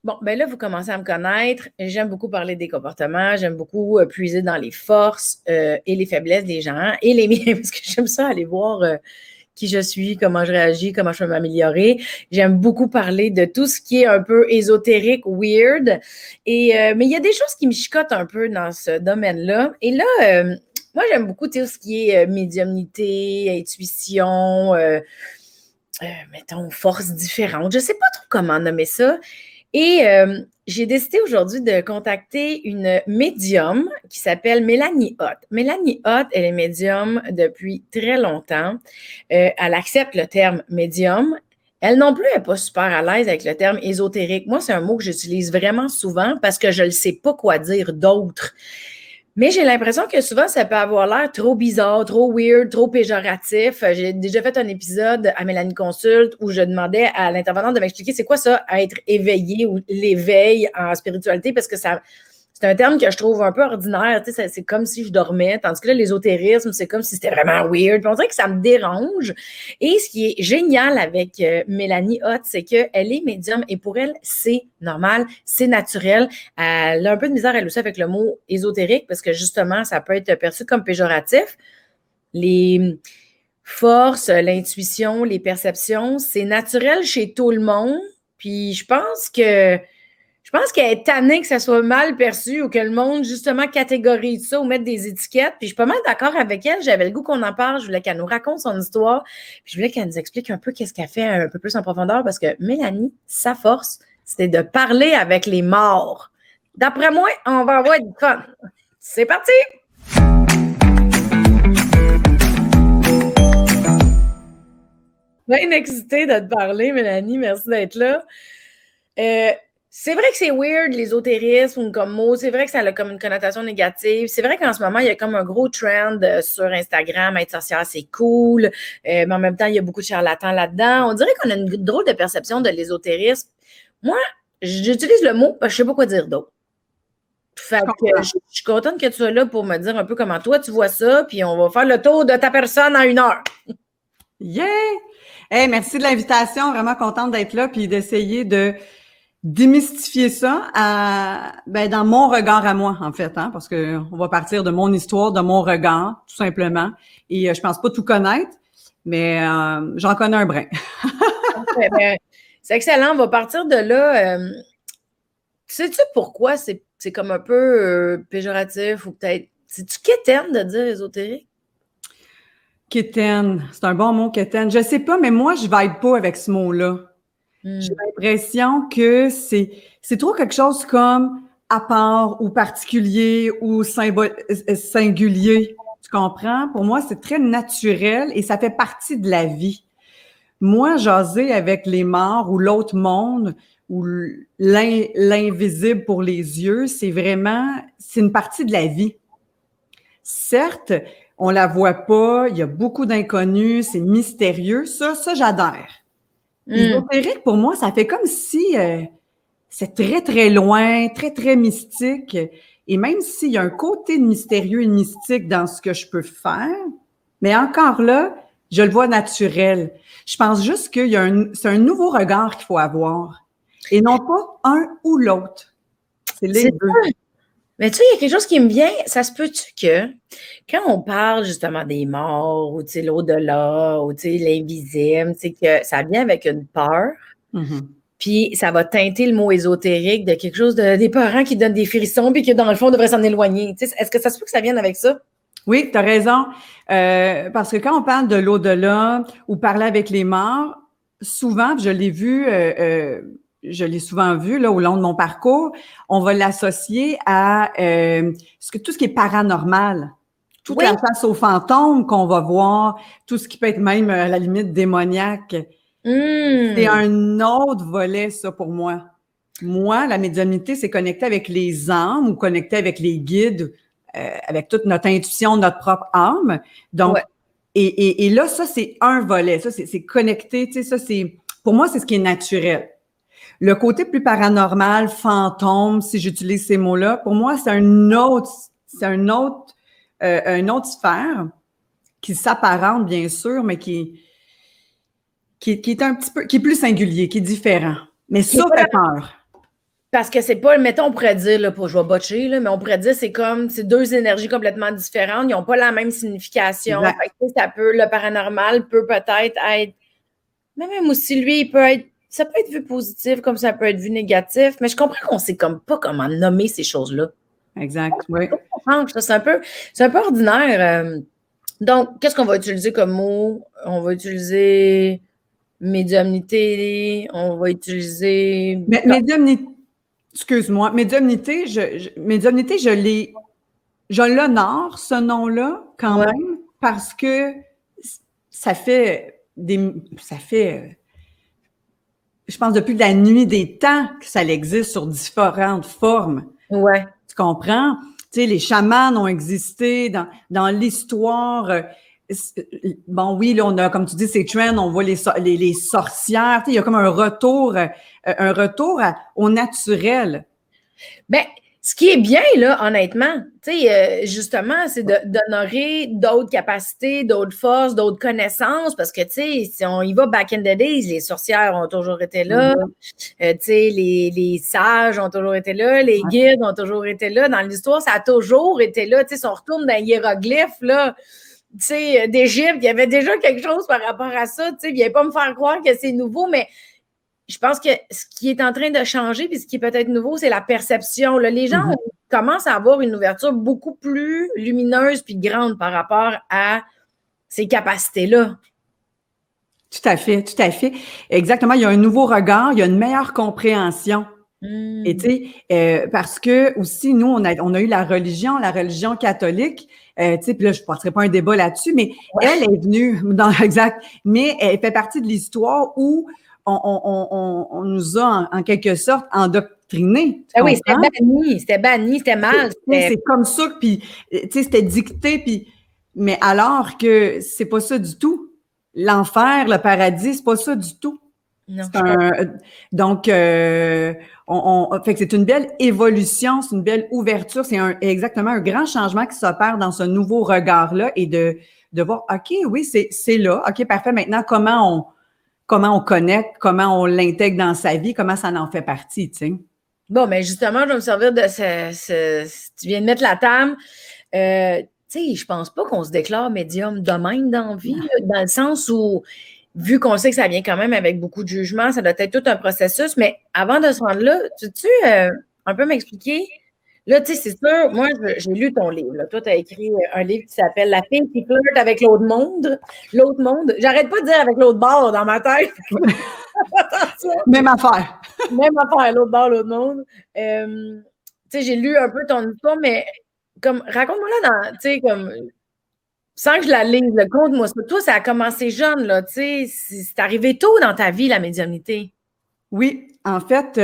Bon, ben là, vous commencez à me connaître. J'aime beaucoup parler des comportements. J'aime beaucoup puiser dans les forces et les faiblesses des gens et les miens, parce que j'aime ça aller voir qui je suis, comment je réagis, comment je peux m'améliorer. J'aime beaucoup parler de tout ce qui est un peu ésotérique, weird. Mais il y a des choses qui me chicotent un peu dans ce domaine-là. Et là, moi, j'aime beaucoup tout ce qui est médiumnité, intuition, mettons, force différente. Je ne sais pas trop comment nommer ça. Et j'ai décidé aujourd'hui de contacter une médium qui s'appelle Mélanie Hott. Mélanie Hott, elle est médium depuis très longtemps. Elle accepte le terme médium. Elle non plus n'est pas super à l'aise avec le terme ésotérique. Moi, c'est un mot que j'utilise vraiment souvent parce que je ne sais pas quoi dire d'autre. Mais j'ai l'impression que souvent, ça peut avoir l'air trop bizarre, trop weird, trop péjoratif. J'ai déjà fait un épisode à Mélanie Consulte où je demandais à l'intervenante de m'expliquer c'est quoi ça, être éveillé ou l'éveil en spiritualité, parce que c'est un terme que je trouve un peu ordinaire. Tu sais, c'est comme si je dormais, tandis que là, l'ésotérisme, c'est comme si c'était vraiment weird. Puis on dirait que ça me dérange. Et ce qui est génial avec Mélanie Hott, c'est qu'elle est médium et pour elle, c'est normal, c'est naturel. Elle a un peu de misère, elle aussi, avec le mot ésotérique parce que justement, ça peut être perçu comme péjoratif. Les forces, l'intuition, les perceptions, c'est naturel chez tout le monde. Puis je pense qu'elle est tannée que ça soit mal perçu ou que le monde, justement, catégorise ça ou mette des étiquettes. Puis je suis pas mal d'accord avec elle. J'avais le goût qu'on en parle. Je voulais qu'elle nous raconte son histoire. Puis je voulais qu'elle nous explique un peu qu'est-ce qu'elle fait un peu plus en profondeur parce que Mélanie, sa force, c'était de parler avec les morts. D'après moi, on va avoir du fun. C'est parti! Bien excitée de te parler, Mélanie. Merci d'être là. C'est vrai que c'est weird, l'ésotérisme comme mot. C'est vrai que ça a comme une connotation négative. C'est vrai qu'en ce moment, il y a comme un gros trend sur Instagram. Être sorcière, c'est cool. Mais en même temps, il y a beaucoup de charlatans là-dedans. On dirait qu'on a une drôle de perception de l'ésotérisme. Moi, j'utilise le mot parce que je sais pas quoi dire d'autre. Fait que je suis contente que tu sois là pour me dire un peu comment toi tu vois ça, puis on va faire le tour de ta personne en 1 heure. Yeah! Hey, merci de l'invitation. Vraiment contente d'être là puis d'essayer de démystifier ça dans mon regard à moi, en fait, hein, parce que on va partir de mon histoire, de mon regard, tout simplement. Et je pense pas tout connaître, mais j'en connais un brin. C'est excellent. On va partir de là. Sais-tu pourquoi c'est comme un peu péjoratif ou peut-être. C'est-tu quétaine de dire ésotérique? Quétaine, c'est un bon mot, quétaine. Je sais pas, mais moi, je vibe pas avec ce mot-là. J'ai l'impression que c'est trop quelque chose comme à part ou particulier ou singulier. Tu comprends? Pour moi, c'est très naturel et ça fait partie de la vie. Moi, jaser avec les morts ou l'autre monde ou l'invisible pour les yeux, c'est une partie de la vie. Certes, on la voit pas, il y a beaucoup d'inconnus, c'est mystérieux. Ça, j'adhère. Ésotérique, pour moi, ça fait comme si c'est très, très loin, très, très mystique. Et même s'il y a un côté de mystérieux et de mystique dans ce que je peux faire, mais encore là, je le vois naturel. Je pense juste c'est un nouveau regard qu'il faut avoir. Et non pas un ou l'autre. C'est les deux. Mais tu sais, il y a quelque chose qui me vient. Ça se peut-tu que quand on parle justement des morts ou l'au-delà ou l'invisible, que ça vient avec une peur. Puis ça va teinter le mot ésotérique de quelque chose des parents qui donnent des frissons puis que dans le fond, on devrait s'en éloigner. Est-ce que ça se peut que ça vienne avec ça? Oui, tu as raison. Parce que quand on parle de l'au-delà ou parler avec les morts, souvent, je l'ai souvent vu là, au long de mon parcours, on va l'associer à tout ce qui est paranormal. Toute la chasse aux fantômes qu'on va voir, tout ce qui peut être même à la limite démoniaque. C'est un autre volet, ça, pour moi. Moi, la médiumnité, c'est connecter avec les âmes ou connecter avec les guides, avec toute notre intuition, notre propre âme. Donc, et là, ça, c'est un volet. Ça, c'est connecté. Tu sais, ça, pour moi, c'est ce qui est naturel. Le côté plus paranormal, fantôme, si j'utilise ces mots-là, pour moi, c'est une autre sphère qui s'apparente, bien sûr, mais qui est un petit peu, qui est plus singulier, qui est différent. Mais ça fait peur. Parce que c'est pas, mettons, on pourrait dire, là, je vais botcher, là, mais on pourrait dire c'est deux énergies complètement différentes. Ils n'ont pas la même signification. Fait que, le paranormal peut peut-être être, mais même aussi, lui, ça peut être vu positif comme ça peut être vu négatif, mais je comprends qu'on sait comme pas comment nommer ces choses-là. Exact, oui. C'est un peu ordinaire. Donc, qu'est-ce qu'on va utiliser comme mot? On va utiliser médiumnité, on va utiliser... Médiumnité, excuse-moi, médiumnité, je l'honore, ce nom-là, quand même, parce que ça fait, je pense, depuis la nuit des temps que ça existe sur différentes formes. Ouais. Tu comprends? Tu sais, les chamans ont existé dans l'histoire. Bon, oui, là, on a, comme tu dis, ces trends, on voit les sorcières. Tu sais, il y a comme un retour au naturel. Ben, ce qui est bien, là, honnêtement, tu sais, justement, c'est d'honorer d'autres capacités, d'autres forces, d'autres connaissances, parce que, tu sais, si on y va back in the days, les sorcières ont toujours été là, tu sais, les sages ont toujours été là, les guides ont toujours été là. Dans l'histoire, ça a toujours été là. Tu sais, si on retourne dans les hiéroglyphes, là, tu sais, d'Égypte, il y avait déjà quelque chose par rapport à ça. Tu sais, viens pas me faire croire que c'est nouveau, mais je pense que ce qui est en train de changer, puis ce qui est peut-être nouveau, c'est la perception. Là, les gens commencent à avoir une ouverture beaucoup plus lumineuse puis grande par rapport à ces capacités-là. Tout à fait, tout à fait. Exactement. Il y a un nouveau regard, il y a une meilleure compréhension. Et tu sais, parce que aussi, nous, on a eu la religion catholique. Tu sais, puis là, je ne passerai pas un débat là-dessus, mais elle est venue exact, mais elle fait partie de l'histoire où on nous a en quelque sorte endoctrinés. Ah oui, c'était banni, c'était mal. C'est comme ça, puis tu sais, c'était dicté, puis mais alors que c'est pas ça du tout. L'enfer, le paradis, c'est pas ça du tout. Non, donc, fait que c'est une belle évolution, c'est une belle ouverture, c'est exactement un grand changement qui s'opère dans ce nouveau regard-là et de voir, OK, oui, c'est là, OK, parfait. Maintenant, comment on connecte, comment on l'intègre dans sa vie, comment ça en fait partie, tu sais. Bon, mais justement, je vais me servir de tu viens de mettre la table. Tu sais, je pense pas qu'on se déclare médium de même dans la vie, dans le sens où, vu qu'on sait que ça vient quand même avec beaucoup de jugement, ça doit être tout un processus, mais avant de se rendre là, tu un peu m'expliquer? Là, tu sais, c'est sûr, moi, j'ai lu ton livre. Là. Toi, tu as écrit un livre qui s'appelle La fille qui flirte avec l'autre monde. L'autre monde. J'arrête pas de dire avec l'autre bord dans ma tête. Même affaire. Même affaire, l'autre bord, l'autre monde. Tu sais, j'ai lu un peu ton histoire, mais comme, raconte-moi là, tu sais, comme, sans que je la lise, conte-moi ça. Toi, ça a commencé jeune, là, tu sais, c'est arrivé tôt dans ta vie, la médiumnité. Oui, en fait,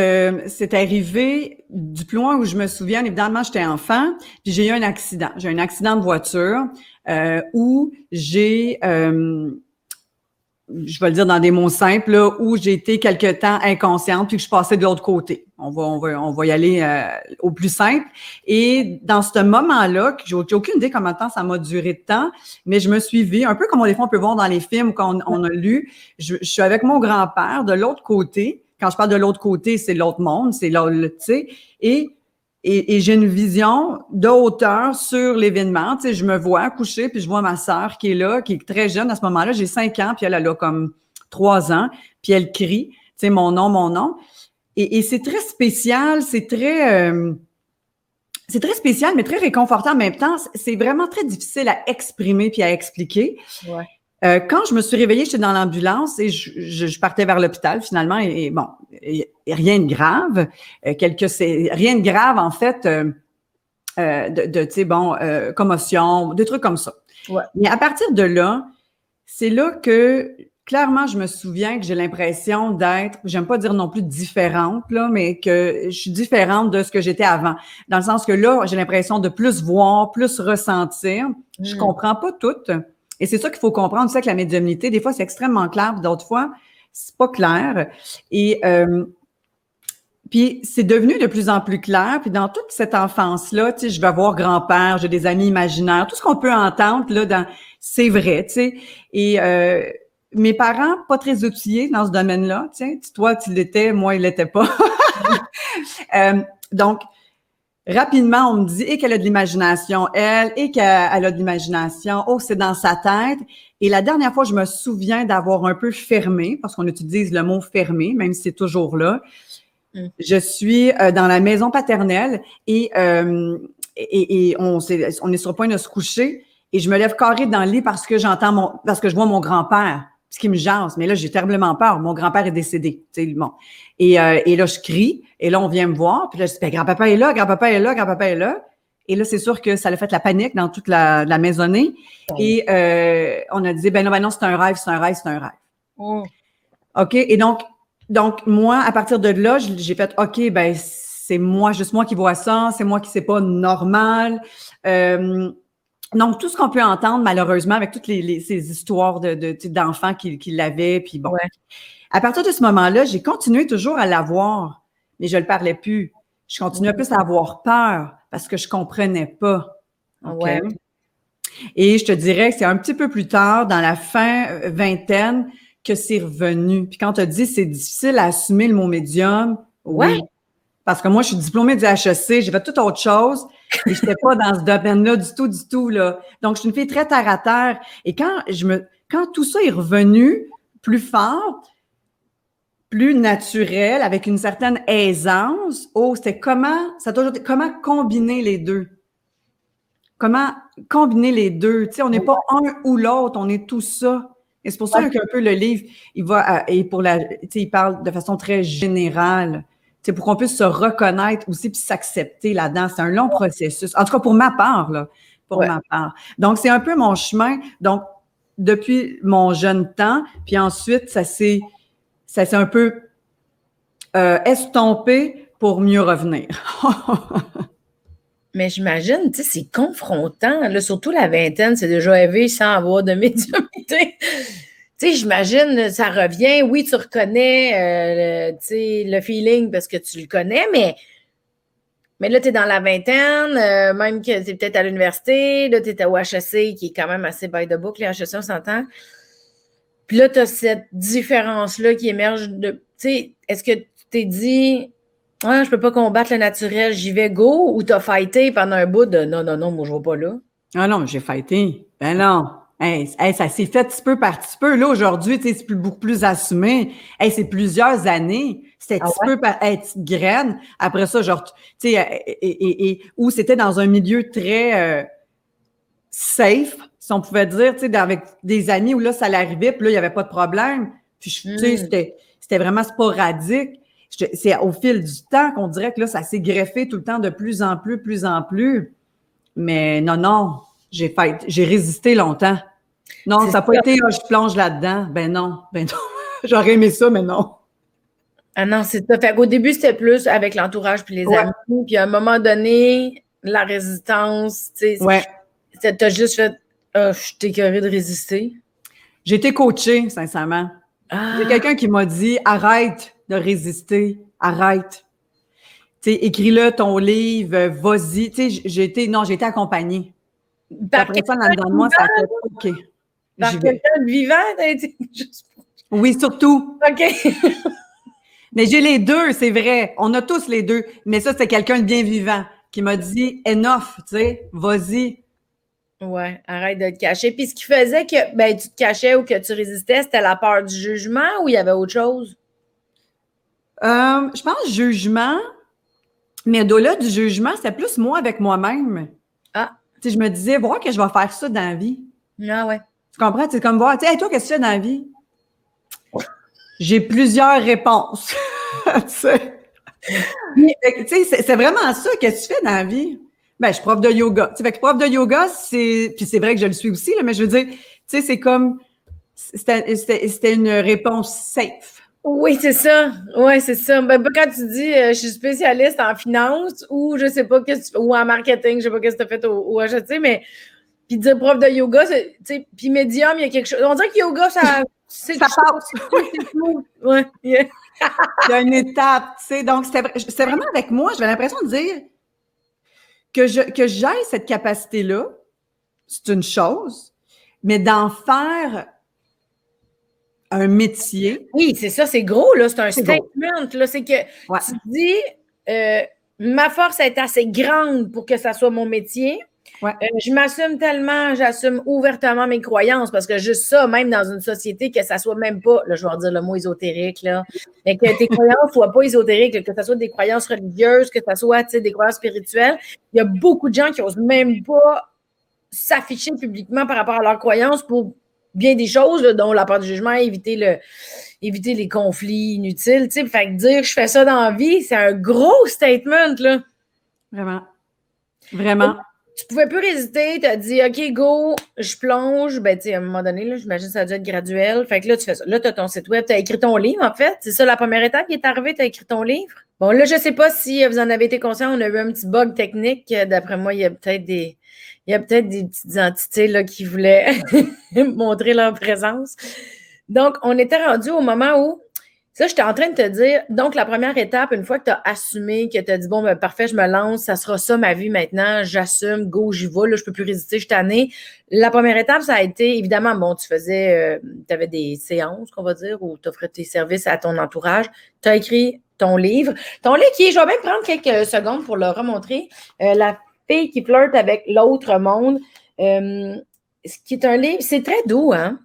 c'est arrivé du plus loin où je me souviens. Évidemment, j'étais enfant, puis j'ai eu un accident. J'ai eu un accident de voiture où j'ai, je vais le dire dans des mots simples, là, où j'ai été quelque temps inconsciente puis que je passais de l'autre côté. On va y aller au plus simple. Et dans ce moment-là, j'ai aucune idée combien de temps ça m'a duré de temps, mais je me suis vue, un peu comme des fois on peut voir dans les films qu'on a lu, je suis avec mon grand-père de l'autre côté. Quand je parle de l'autre côté, c'est l'autre monde, c'est là, tu sais, et j'ai une vision de hauteur sur l'événement. Tu sais, je me vois coucher, puis je vois ma sœur qui est là, qui est très jeune à ce moment-là. J'ai 5 ans, puis elle a comme 3 ans, puis elle crie, tu sais, mon nom, mon nom. Et c'est très spécial, c'est très spécial, mais très réconfortant en même temps. C'est vraiment très difficile à exprimer puis à expliquer. Ouais. Quand je me suis réveillée, j'étais dans l'ambulance et je partais vers l'hôpital finalement et bon, rien de grave, rien de grave en fait, tu sais bon, commotion, des trucs comme ça. Ouais. Mais à partir de là, c'est là que clairement je me souviens que j'ai l'impression d'être, j'aime pas dire non plus différente là, mais que je suis différente de ce que j'étais avant, dans le sens que là j'ai l'impression de plus voir, plus ressentir. Je comprends pas tout. Et c'est ça qu'il faut comprendre, c'est que la médiumnité, des fois, c'est extrêmement clair, puis d'autres fois, c'est pas clair. Et puis c'est devenu de plus en plus clair. Puis dans toute cette enfance-là, tu sais, je vais voir grand-père, j'ai des amis imaginaires, tout ce qu'on peut entendre là, c'est vrai, tu sais. Et mes parents, pas très outillés dans ce domaine-là, tu sais. Toi, tu l'étais, moi, il l'était pas. Donc, rapidement, on me dit qu'elle a de l'imagination, et qu'elle a de l'imagination. Oh, c'est dans sa tête. Et la dernière fois, je me souviens d'avoir un peu fermé, parce qu'on utilise le mot fermé, même si c'est toujours là. Je suis dans la maison paternelle et on est sur le point de se coucher et je me lève carré dans le lit parce que parce que je vois mon grand-père, ce qui me jase. Mais là, j'ai terriblement peur. Mon grand-père est décédé, tu sais, bon. Et là, je crie et là, on vient me voir. Puis là, je dis, ben, grand-papa est là, grand-papa est là, grand-papa est là. Et là, c'est sûr que ça a fait la panique dans toute la maisonnée. Et on a dit, ben non, c'est un rêve, c'est un rêve, c'est un rêve. OK? Et donc, moi, à partir de là, j'ai fait, OK, ben c'est moi, juste moi qui vois ça, c'est moi qui c'est pas normal. Donc, tout ce qu'on peut entendre, malheureusement, avec toutes ces histoires d'enfants qui l'avaient, puis bon. Ouais. À partir de ce moment-là, j'ai continué toujours à l'avoir, mais je le parlais plus. Je continuais plus à avoir peur parce que je comprenais pas. Okay? Ouais. Et je te dirais que c'est un petit peu plus tard, dans la fin vingtaine, que c'est revenu. Puis quand tu as dit c'est difficile à assumer le mot médium, oui. Parce que moi, je suis diplômée du HEC, j'ai fait toute autre chose et je n'étais pas dans ce domaine-là du tout, là. Donc, je suis une fille très terre à terre. Et quand tout ça est revenu plus fort, plus naturel, avec une certaine aisance, c'était comment combiner les deux? Comment combiner les deux? Tu sais, on n'est pas un ou l'autre, on est tout ça. Et c'est pour ça qu'un peu le livre, il parle de façon très générale, tu sais, pour qu'on puisse se reconnaître aussi puis s'accepter là-dedans. C'est un long processus. En tout cas, pour ma part, là. Pour ma part. Donc, c'est un peu mon chemin. Donc, depuis mon jeune temps, puis ensuite, ça s'est un peu estompé pour mieux revenir. Mais j'imagine, tu sais, c'est confrontant. Là, surtout la vingtaine, c'est déjà élevé sans avoir de médiumnité. Tu sais, j'imagine, ça revient. Oui, tu reconnais, tu sais, le feeling parce que tu le connais, mais là, tu es dans la vingtaine, même que tu es peut-être à l'université. Là, tu es au HEC, qui est quand même assez by the book. Les HEC, on s'entend. Puis là, tu as cette différence-là qui émerge de... Tu sais, est-ce que tu t'es dit... Ah, je peux pas combattre le naturel, j'y vais go, ou t'as fighté pendant un bout de non, moi je vais pas là? Ah non, j'ai fighté. Ben non. Hey, ça s'est fait petit peu par petit peu. Là, aujourd'hui, tu sais, c'est beaucoup plus assumé. Hey, c'est plusieurs années. C'était petit peu par petite graine. Après ça, genre, tu sais, où c'était dans un milieu très safe, si on pouvait dire, tu sais, avec des amis où là, ça l'arrivait, puis là, il n'y avait pas de problème. Puis, tu sais, c'était vraiment sporadique. C'est au fil du temps qu'on dirait que là, ça s'est greffé tout le temps de plus en plus. Mais non, j'ai résisté longtemps. Non, ça n'a pas été je plonge là-dedans. Ben non. J'aurais aimé ça, mais non. Ah non, c'est ça. Fait qu'au début, c'était plus avec l'entourage puis les amis. Puis à un moment donné, la résistance, tu sais, t'as juste fait je t'ai écœurée de résister. J'ai été coachée, sincèrement. Il y a quelqu'un qui m'a dit arrête de résister, arrête. Tu sais, écris-le ton livre, vas-y. Tu sais, j'ai été accompagnée. Après ça, dans le dedans de moi, ça a fait OK. Par quelqu'un de vivant, t'as été juste... Oui, surtout. OK. Mais j'ai les deux, c'est vrai. On a tous les deux. Mais ça, c'était quelqu'un de bien vivant qui m'a dit enough, tu sais, vas-y. Ouais, arrête de te cacher. Puis ce qui faisait que tu te cachais ou que tu résistais, c'était la peur du jugement ou il y avait autre chose? Je pense jugement, mais au-delà du jugement, c'était plus moi avec moi-même. Ah. Tu sais, je me disais, voir que je vais faire ça dans la vie. Ah ouais. Tu comprends? C'est comme voir, tu sais, hey, toi, qu'est-ce que tu fais dans la vie? J'ai plusieurs réponses. Tu sais, c'est vraiment ça. Qu'est-ce que tu fais dans la vie? Ben, je suis prof de yoga. Tu sais, fait que prof de yoga, puis c'est vrai que je le suis aussi, là, mais je veux dire, tu sais, c'est comme, c'était une réponse safe. Oui, c'est ça. Oui, c'est ça. Ben, quand tu dis je suis spécialiste en finance ou je sais pas qu'est-ce que tu fais, ou en marketing, je sais pas qu'est-ce que tu as fait au HEC, mais puis dire prof de yoga, tu sais, puis médium, il y a quelque chose. On dirait que yoga, ça passe. Ouais. Yeah. Il y a une étape, tu sais. Donc, c'était vraiment avec moi. J'avais l'impression de dire que j'aille cette capacité-là, c'est une chose, mais d'en faire un métier. Oui, c'est ça, c'est gros, là. C'est un statement, là. C'est que tu dis, ma force est assez grande pour que ça soit mon métier. Ouais. Je m'assume tellement, j'assume ouvertement mes croyances parce que juste ça, même dans une société, que ça soit même pas, là, je vais dire le mot ésotérique, là, mais que tes croyances soient pas ésotériques, là, que ça soit des croyances religieuses, que ça soit, tu sais, des croyances spirituelles. Il y a beaucoup de gens qui osent même pas s'afficher publiquement par rapport à leurs croyances pour bien des choses, là, dont la peur du jugement, éviter les conflits inutiles, tu sais. Fait que dire je fais ça dans la vie, c'est un gros statement, là. Vraiment. Vraiment. Tu pouvais plus résister, tu as dit OK, go, je plonge. Ben, tu sais, à un moment donné, là, j'imagine que ça a dû être graduel. Fait que là, tu fais ça. Là, tu as ton site web, tu as écrit ton livre, en fait. C'est ça la première étape qui est arrivée, tu as écrit ton livre. Bon, là, je sais pas si vous en avez été conscient, on a eu un petit bug technique. D'après moi, il y a peut-être des petites entités là, qui voulaient montrer leur présence. Donc, on était rendu au moment où ça, j'étais en train de te dire, donc la première étape, une fois que tu as assumé, que tu as dit, bon, ben, parfait, je me lance, ça sera ça ma vie maintenant, j'assume, go, j'y vais, là, je peux plus résister, je suis tannée. La première étape, ça a été, évidemment, bon, tu avais des séances, qu'on va dire, où tu offrais tes services à ton entourage, tu as écrit ton livre. Ton livre qui est, je vais même prendre quelques secondes pour le remontrer, La fille qui flirte avec l'autre monde, ce qui est un livre, c'est très doux, hein?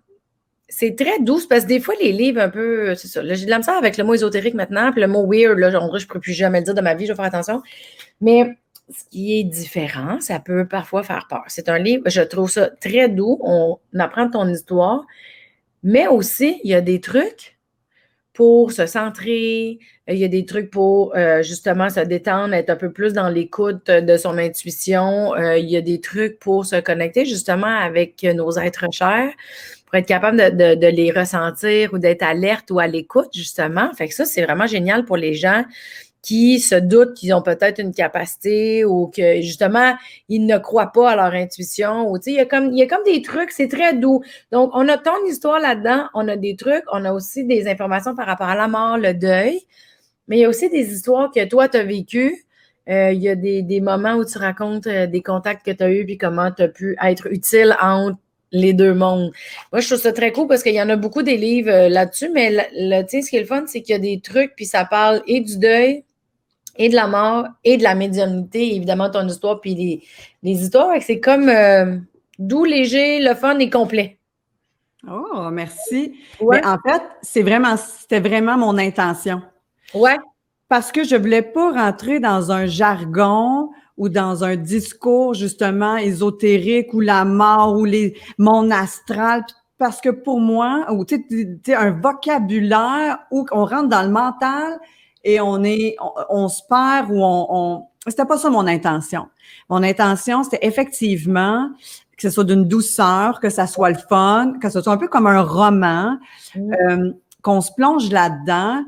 C'est très doux, parce que des fois, les livres un peu, c'est ça. Là, j'ai de la misère avec le mot ésotérique maintenant, puis le mot weird, là, en vrai, je ne pourrais plus jamais le dire de ma vie, je vais faire attention. Mais ce qui est différent, ça peut parfois faire peur. C'est un livre, je trouve ça très doux, on apprend ton histoire, mais aussi, il y a des trucs pour se centrer, il y a des trucs pour justement se détendre, être un peu plus dans l'écoute de son intuition, il y a des trucs pour se connecter justement avec nos êtres chers, pour être capable de les ressentir ou d'être alerte ou à l'écoute, justement. Fait que ça, c'est vraiment génial pour les gens qui se doutent qu'ils ont peut-être une capacité ou que, justement, ils ne croient pas à leur intuition. Ou, tu sais, il y a comme des trucs, c'est très doux. Donc, on a ton histoire là-dedans, on a des trucs, on a aussi des informations par rapport à la mort, le deuil, mais il y a aussi des histoires que toi, tu as vécues. Il y a des moments où tu racontes des contacts que tu as eus puis comment tu as pu être utile entre les deux mondes. Moi, je trouve ça très cool parce qu'il y en a beaucoup des livres là-dessus, mais tu sais, ce qui est le fun, c'est qu'il y a des trucs, puis ça parle et du deuil, et de la mort, et de la médiumnité, évidemment, ton histoire, puis les histoires. C'est comme doux, léger, le fun et complet. Oh, merci. Ouais. Mais en fait, c'était vraiment mon intention. Ouais. Parce que je voulais pas rentrer dans un jargon ou dans un discours justement ésotérique ou la mort ou les mon astral, parce que pour moi, ou tu sais un vocabulaire où on rentre dans le mental et on se perd ou c'était pas ça mon intention. Mon intention, c'était effectivement que ce soit d'une douceur, que ça soit le fun, que ce soit un peu comme un roman, qu'on se plonge là-dedans,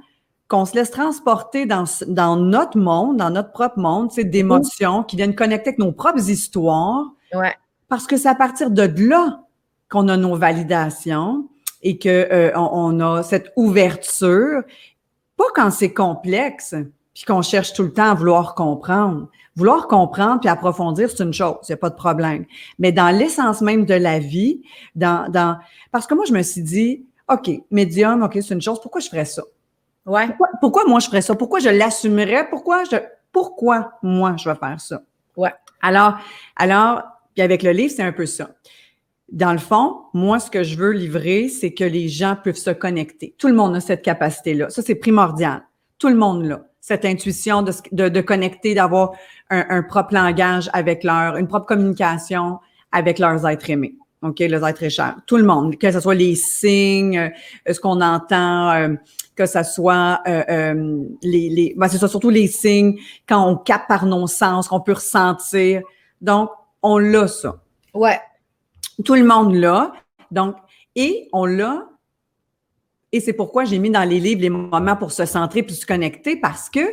qu'on se laisse transporter dans notre monde, dans notre propre monde, tu sais, d'émotions qui viennent connecter avec nos propres histoires. Ouais. Parce que c'est à partir de là qu'on a nos validations et que on a cette ouverture. Pas quand c'est complexe, puis qu'on cherche tout le temps à vouloir comprendre. Vouloir comprendre puis approfondir, c'est une chose, il n'y a pas de problème. Mais dans l'essence même de la vie, parce que moi, je me suis dit, OK, médium, OK, c'est une chose, pourquoi je ferais ça? Ouais. Pourquoi moi je ferais ça? Pourquoi je l'assumerais? Pourquoi moi je vais faire ça? Ouais. Alors, puis avec le livre, c'est un peu ça. Dans le fond, moi, ce que je veux livrer, c'est que les gens peuvent se connecter. Tout le monde a cette capacité-là. Ça, c'est primordial. Tout le monde l'a. Cette intuition de connecter, d'avoir un propre langage avec une propre communication avec leurs êtres aimés. OK, les êtres chers. Tout le monde, que ce soit les signes, ce qu'on entend, que ce soit c'est ça, surtout les signes, quand on capte par nos sens, qu'on peut ressentir. Donc, on l'a ça. Ouais. Tout le monde l'a. Donc, et on l'a. Et c'est pourquoi j'ai mis dans les livres les moments pour se centrer puis se connecter, parce que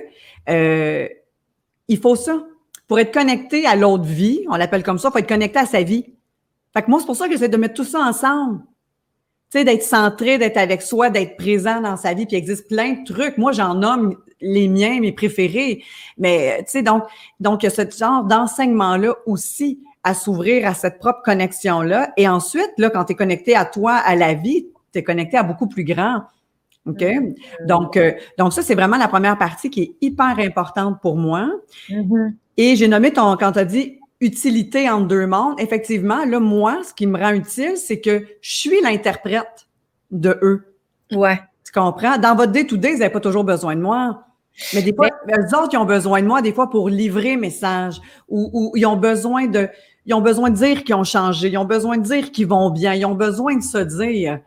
il faut ça. Pour être connecté à l'autre vie, on l'appelle comme ça, il faut être connecté à sa vie. Fait que moi, c'est pour ça que j'essaie de mettre tout ça ensemble. Tu sais, d'être centré, d'être avec soi, d'être présent dans sa vie, puis il existe plein de trucs. Moi, j'en nomme les miens, mes préférés. Mais, tu sais, donc, il y a ce genre d'enseignement-là aussi à s'ouvrir à cette propre connexion-là. Et ensuite, là, quand tu es connecté à toi, à la vie, tu es connecté à beaucoup plus grand. OK? Donc ça, c'est vraiment la première partie qui est hyper importante pour moi. Et j'ai nommé quand tu as dit utilité entre deux mondes, effectivement, là, moi, ce qui me rend utile, c'est que je suis l'interprète de eux. Ouais. Tu comprends? Dans votre day-to-day, vous n'avez pas toujours besoin de moi. Mais des fois, eux autres, ils ont besoin de moi, des fois, pour livrer message ou ils ont besoin de dire qu'ils ont changé, ils ont besoin de dire qu'ils vont bien, ils ont besoin de se dire,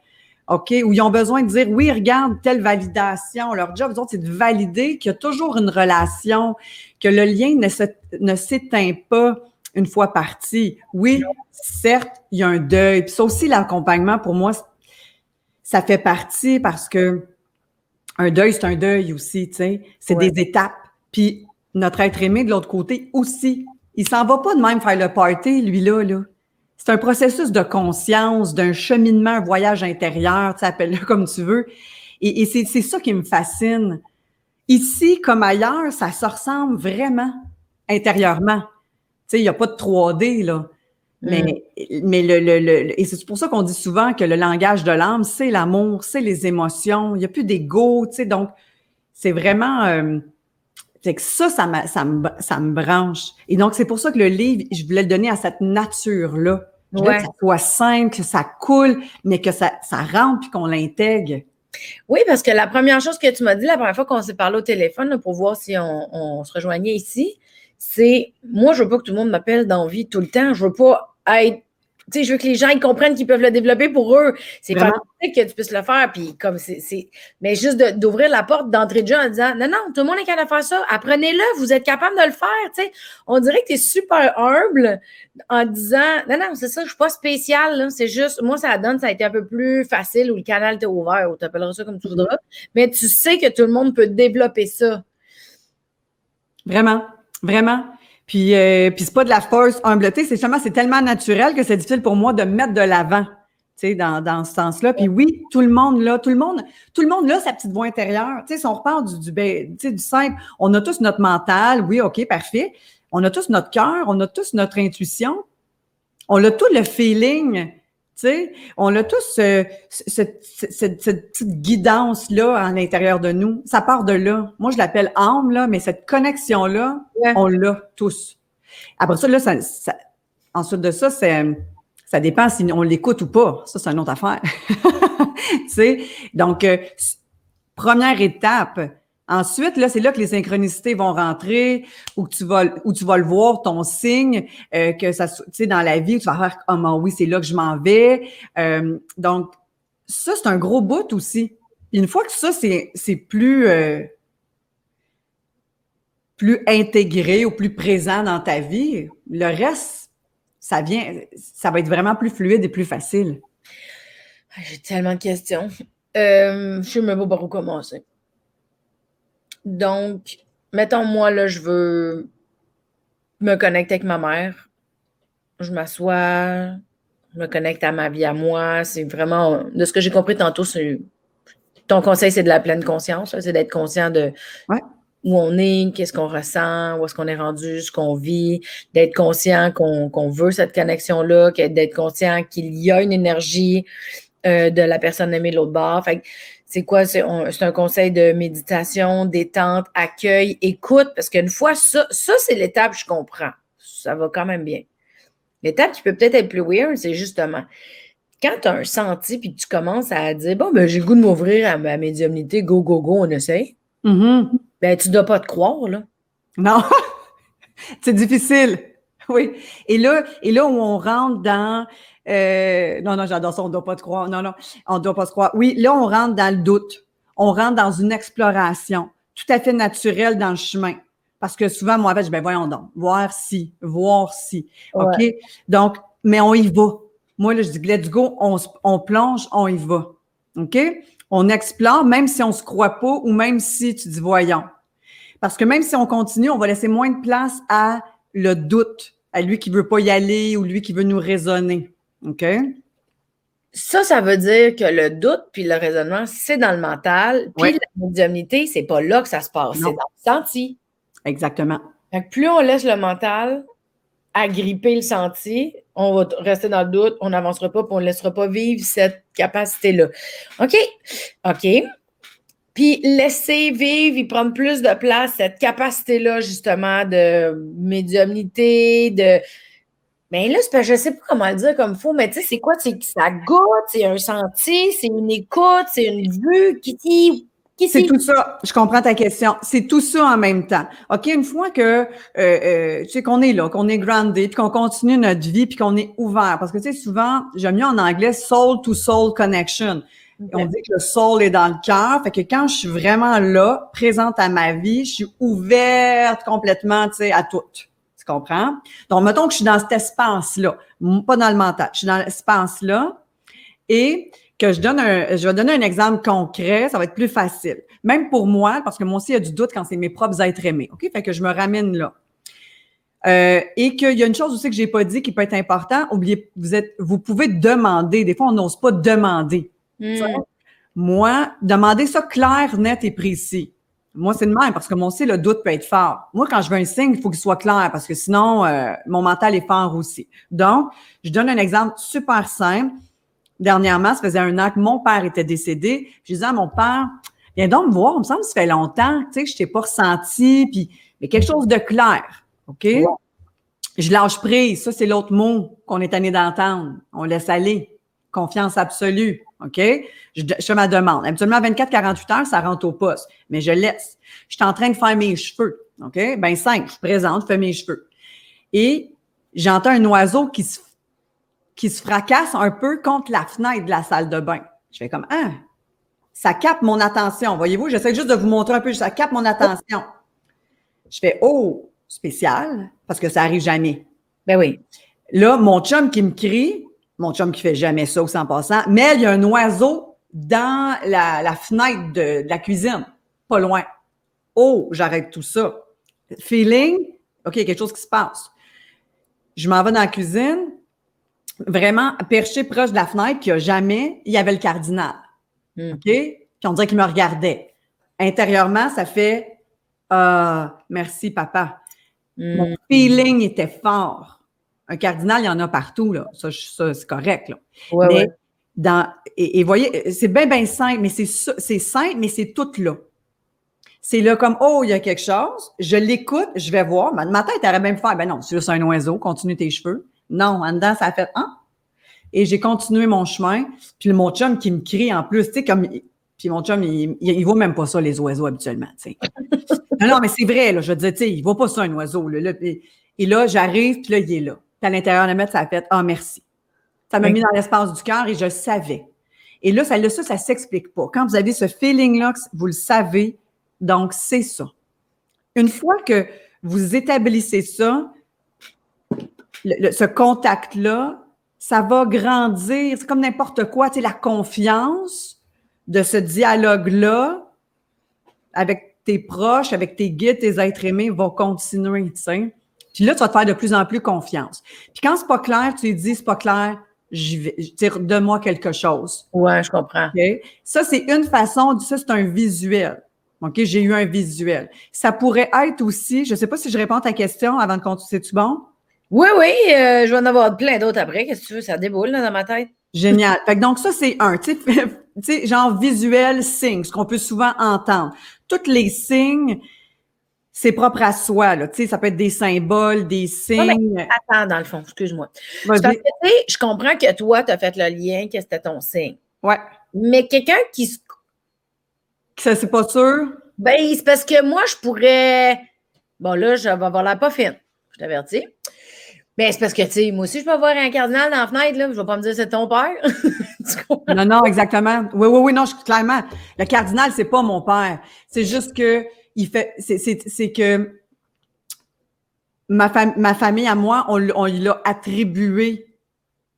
OK, ou ils ont besoin de dire, oui, regarde, telle validation. Leur job, eux autres, c'est de valider qu'il y a toujours une relation, que le lien ne s'éteint pas une fois parti. Oui, certes, il y a un deuil. Puis ça aussi, l'accompagnement, pour moi, ça fait partie parce que un deuil, c'est un deuil aussi, tu sais. C'est des étapes. Puis notre être aimé, de l'autre côté, aussi. Il s'en va pas de même faire le party, lui-là, là. C'est un processus de conscience, d'un cheminement, un voyage intérieur, tu appelles-le comme tu veux. Et c'est ça qui me fascine. Ici, comme ailleurs, ça se ressemble vraiment intérieurement. Tu sais, il n'y a pas de 3D, là. Mais et c'est pour ça qu'on dit souvent que le langage de l'âme, c'est l'amour, c'est les émotions. Il n'y a plus d'ego, tu sais. Donc, c'est vraiment... c'est que ça me branche. Et donc, c'est pour ça que le livre, je voulais le donner à cette nature-là. Je voulais que ça soit simple, que ça coule, mais que ça rentre puis qu'on l'intègre. Oui, parce que la première chose que tu m'as dit la première fois qu'on s'est parlé au téléphone là, pour voir si on se rejoignait ici, c'est moi, je veux pas que tout le monde m'appelle dans la vie tout le temps. Je veux pas être. Tu sais, je veux que les gens ils comprennent qu'ils peuvent le développer pour eux. C'est fantastique que tu puisses le faire. Puis comme mais juste d'ouvrir la porte d'entrée de jeu en disant non, tout le monde est capable de faire ça. Apprenez-le, vous êtes capable de le faire. Tu sais, on dirait que tu es super humble en disant non, c'est ça, je suis pas spéciale. Là. C'est juste, moi, ça a été un peu plus facile où le canal t'est ouvert, ou tu appelleras ça comme tu voudras. Mais tu sais que tout le monde peut développer ça. Vraiment, vraiment. Puis c'est pas de la force humbleté, c'est tellement naturel que c'est difficile pour moi de me mettre de l'avant, tu sais, dans ce sens-là. Puis oui, tout le monde là, sa petite voix intérieure. Tu sais, si on repart du simple, on a tous notre mental, oui, OK, parfait. On a tous notre cœur, on a tous notre intuition, on a tout le feeling, tu sais, on a tous cette petite guidance-là à l'intérieur de nous. Ça part de là. Moi, je l'appelle âme, là, mais cette connexion-là, on l'a tous. Après ça, là, ensuite de ça, ça dépend si on l'écoute ou pas. Ça, c'est une autre affaire. Tu sais, donc, première étape. Ensuite, là, c'est là que les synchronicités vont rentrer, où tu vas le voir, ton signe, que ça, tu sais, dans la vie, où tu vas faire « Oh, oui, c'est là que je m'en vais. » Donc, ça, c'est un gros bout aussi. Une fois que ça, c'est plus intégré ou plus présent dans ta vie, le reste, ça va être vraiment plus fluide et plus facile. J'ai tellement de questions. Je sais même pas par où commencer. Donc, mettons, moi, là, je veux me connecter avec ma mère. Je m'assois, je me connecte à ma vie à moi. C'est vraiment, de ce que j'ai compris tantôt, ton conseil, c'est de la pleine conscience. C'est d'être conscient de où on est, qu'est-ce qu'on ressent, où est-ce qu'on est rendu, ce qu'on vit, d'être conscient qu'on veut cette connexion-là, d'être conscient qu'il y a une énergie de la personne aimée de l'autre bord. Fait que, c'est quoi? C'est un conseil de méditation, détente, accueil, écoute, parce qu'une fois, ça c'est l'étape, je comprends. Ça va quand même bien. L'étape qui peut peut-être être plus weird, c'est justement, quand tu as un senti puis que tu commences à dire, bon, ben j'ai le goût de m'ouvrir à ma médiumnité, go, on essaye. Ben, tu ne dois pas te croire, là. Non, c'est difficile. Oui. Et là où on rentre dans... non, j'adore ça, on ne doit pas te croire. Non, on ne doit pas se croire. Oui, là, on rentre dans le doute. On rentre dans une exploration tout à fait naturelle dans le chemin. Parce que souvent, moi, en fait, je dis, ben voyons donc, voir si. OK? Ouais. Donc, mais on y va. Moi, là, je dis, let's go, on plonge, on y va. OK? On explore, même si on ne se croit pas ou même si tu dis, voyons. Parce que même si on continue, on va laisser moins de place à le doute, à lui qui veut pas y aller ou lui qui veut nous raisonner. OK? Ça veut dire que le doute puis le raisonnement, c'est dans le mental. Puis la médiumnité, c'est pas là que ça se passe, c'est dans le senti. Exactement. Fait que plus on laisse le mental agripper le senti, on va rester dans le doute, on n'avancera pas, puis on ne laissera pas vivre cette capacité-là. OK. Puis laisser vivre, y prendre plus de place, cette capacité-là, justement, de médiumnité, de. Mais là, c'est je sais pas comment le dire comme il faut, mais tu sais, c'est quoi? C'est que ça goûte, c'est un senti, c'est une écoute, c'est une vue. C'est tout ça. Je comprends ta question. C'est tout ça en même temps. OK, une fois que tu sais qu'on est là, qu'on est grounded, puis qu'on continue notre vie, puis qu'on est ouvert. Parce que tu sais, souvent, j'aime mieux en anglais soul to soul connection. Okay. On dit que le soul est dans le cœur. Fait que quand je suis vraiment là, présente à ma vie, je suis ouverte complètement, tu sais, à tout. Tu comprends? Donc, mettons que je suis dans cet espace-là, pas dans le mental. Je suis dans l'espace-là et que je vais donner un exemple concret, ça va être plus facile. Même pour moi, parce que moi aussi, il y a du doute quand c'est mes propres êtres aimés. OK? Fait que je me ramène là. Et qu'il y a une chose aussi que j'ai pas dit qui peut être important. Oubliez, vous pouvez demander. Des fois, on n'ose pas demander. Moi, demander ça clair, net et précis. Moi, c'est de même, parce que moi aussi, le doute peut être fort. Moi, quand je veux un signe, il faut qu'il soit clair, parce que sinon, mon mental est fort aussi. Donc, je donne un exemple super simple. Dernièrement, ça faisait 1 an que mon père était décédé. Je disais à mon père, viens donc me voir, il me semble que ça fait longtemps, tu sais, que je t'ai pas ressenti, puis mais quelque chose de clair, OK? Ouais. Je lâche prise, ça, c'est l'autre mot qu'on est tanné d'entendre. On laisse aller. Confiance absolue, OK? Je fais ma demande. Habituellement, 24-48 heures, ça rentre au poste, mais je laisse. Je suis en train de faire mes cheveux, OK? Ben simple, je présente, je fais mes cheveux. Et j'entends un oiseau qui se fracasse un peu contre la fenêtre de la salle de bain. Je fais comme, ah, ça capte mon attention. Voyez-vous, j'essaie juste de vous montrer un peu, ça capte mon attention. Je fais, oh, spécial, parce que ça arrive jamais. Ben oui. Là, mon chum qui me crie, mon chum qui fait jamais ça au 100%, mais il y a un oiseau dans la fenêtre de la cuisine, pas loin. Oh, j'arrête tout ça. Feeling, OK, il y a quelque chose qui se passe. Je m'en vais dans la cuisine, vraiment perché proche de la fenêtre, puis il y avait le cardinal. OK? Puis on dirait qu'il me regardait. Intérieurement, ça fait merci, papa. Mon feeling était fort. Un cardinal, il y en a partout, là. Ça c'est correct, là. Ouais, mais et voyez, c'est bien simple, mais c'est simple, mais c'est tout là. C'est là comme, oh, il y a quelque chose, je l'écoute, je vais voir. Ma tête aurait même fait, ben non, c'est juste un oiseau, continue tes cheveux. Non, en dedans, ça a fait, Et j'ai continué mon chemin. Puis mon chum qui me crie en plus, tu sais, comme... Puis mon chum, il voit même pas ça, les oiseaux, habituellement, tu sais. Non, mais c'est vrai, là, je disais, tu sais, il voit pas ça, un oiseau, là. Et là, j'arrive, puis là, il est là. Puis à l'intérieur de mettre, ça a fait, merci. Ça m'a mis dans l'espace du cœur et je le savais. Et là, ça s'explique pas. Quand vous avez ce feeling-là, vous le savez, donc c'est ça. Une fois que vous établissez ça, ce contact-là, ça va grandir. C'est comme n'importe quoi, tu sais, la confiance de ce dialogue-là avec tes proches, avec tes guides, tes êtres aimés va continuer, tu sais. Puis là, tu vas te faire de plus en plus confiance. Puis quand c'est pas clair, tu lui dis, c'est pas clair, j'y vais, donne-moi quelque chose. Ouais, je comprends. Okay? Ça, c'est une façon, ça, c'est un visuel. OK, j'ai eu un visuel. Ça pourrait être aussi, je sais pas si je réponds à ta question avant de continuer, c'est-tu bon? Oui, je vais en avoir plein d'autres après. Qu'est-ce que tu veux? Ça déboule là, dans ma tête. Génial. Fait que donc, ça, c'est un. Tu sais, genre visuel, signe, ce qu'on peut souvent entendre. Tous les signes, c'est propre à soi, là. Tu sais, ça peut être des symboles, des signes. Mais attends, dans le fond, excuse-moi. Parce que, tu sais, je comprends que toi, tu as fait le lien, que c'était ton signe. Ouais. Mais quelqu'un qui se. Ça, c'est pas sûr? Ben, c'est parce que moi, je pourrais. Bon, là, je vais avoir l'air pas fine. Je t'avertis. Mais c'est parce que, tu sais, moi aussi, je peux avoir un cardinal dans la fenêtre, là. Je vais pas me dire c'est ton père. Non, exactement. Oui, non, clairement. Le cardinal, c'est pas mon père. C'est juste que c'est que ma famille à moi, on lui a attribué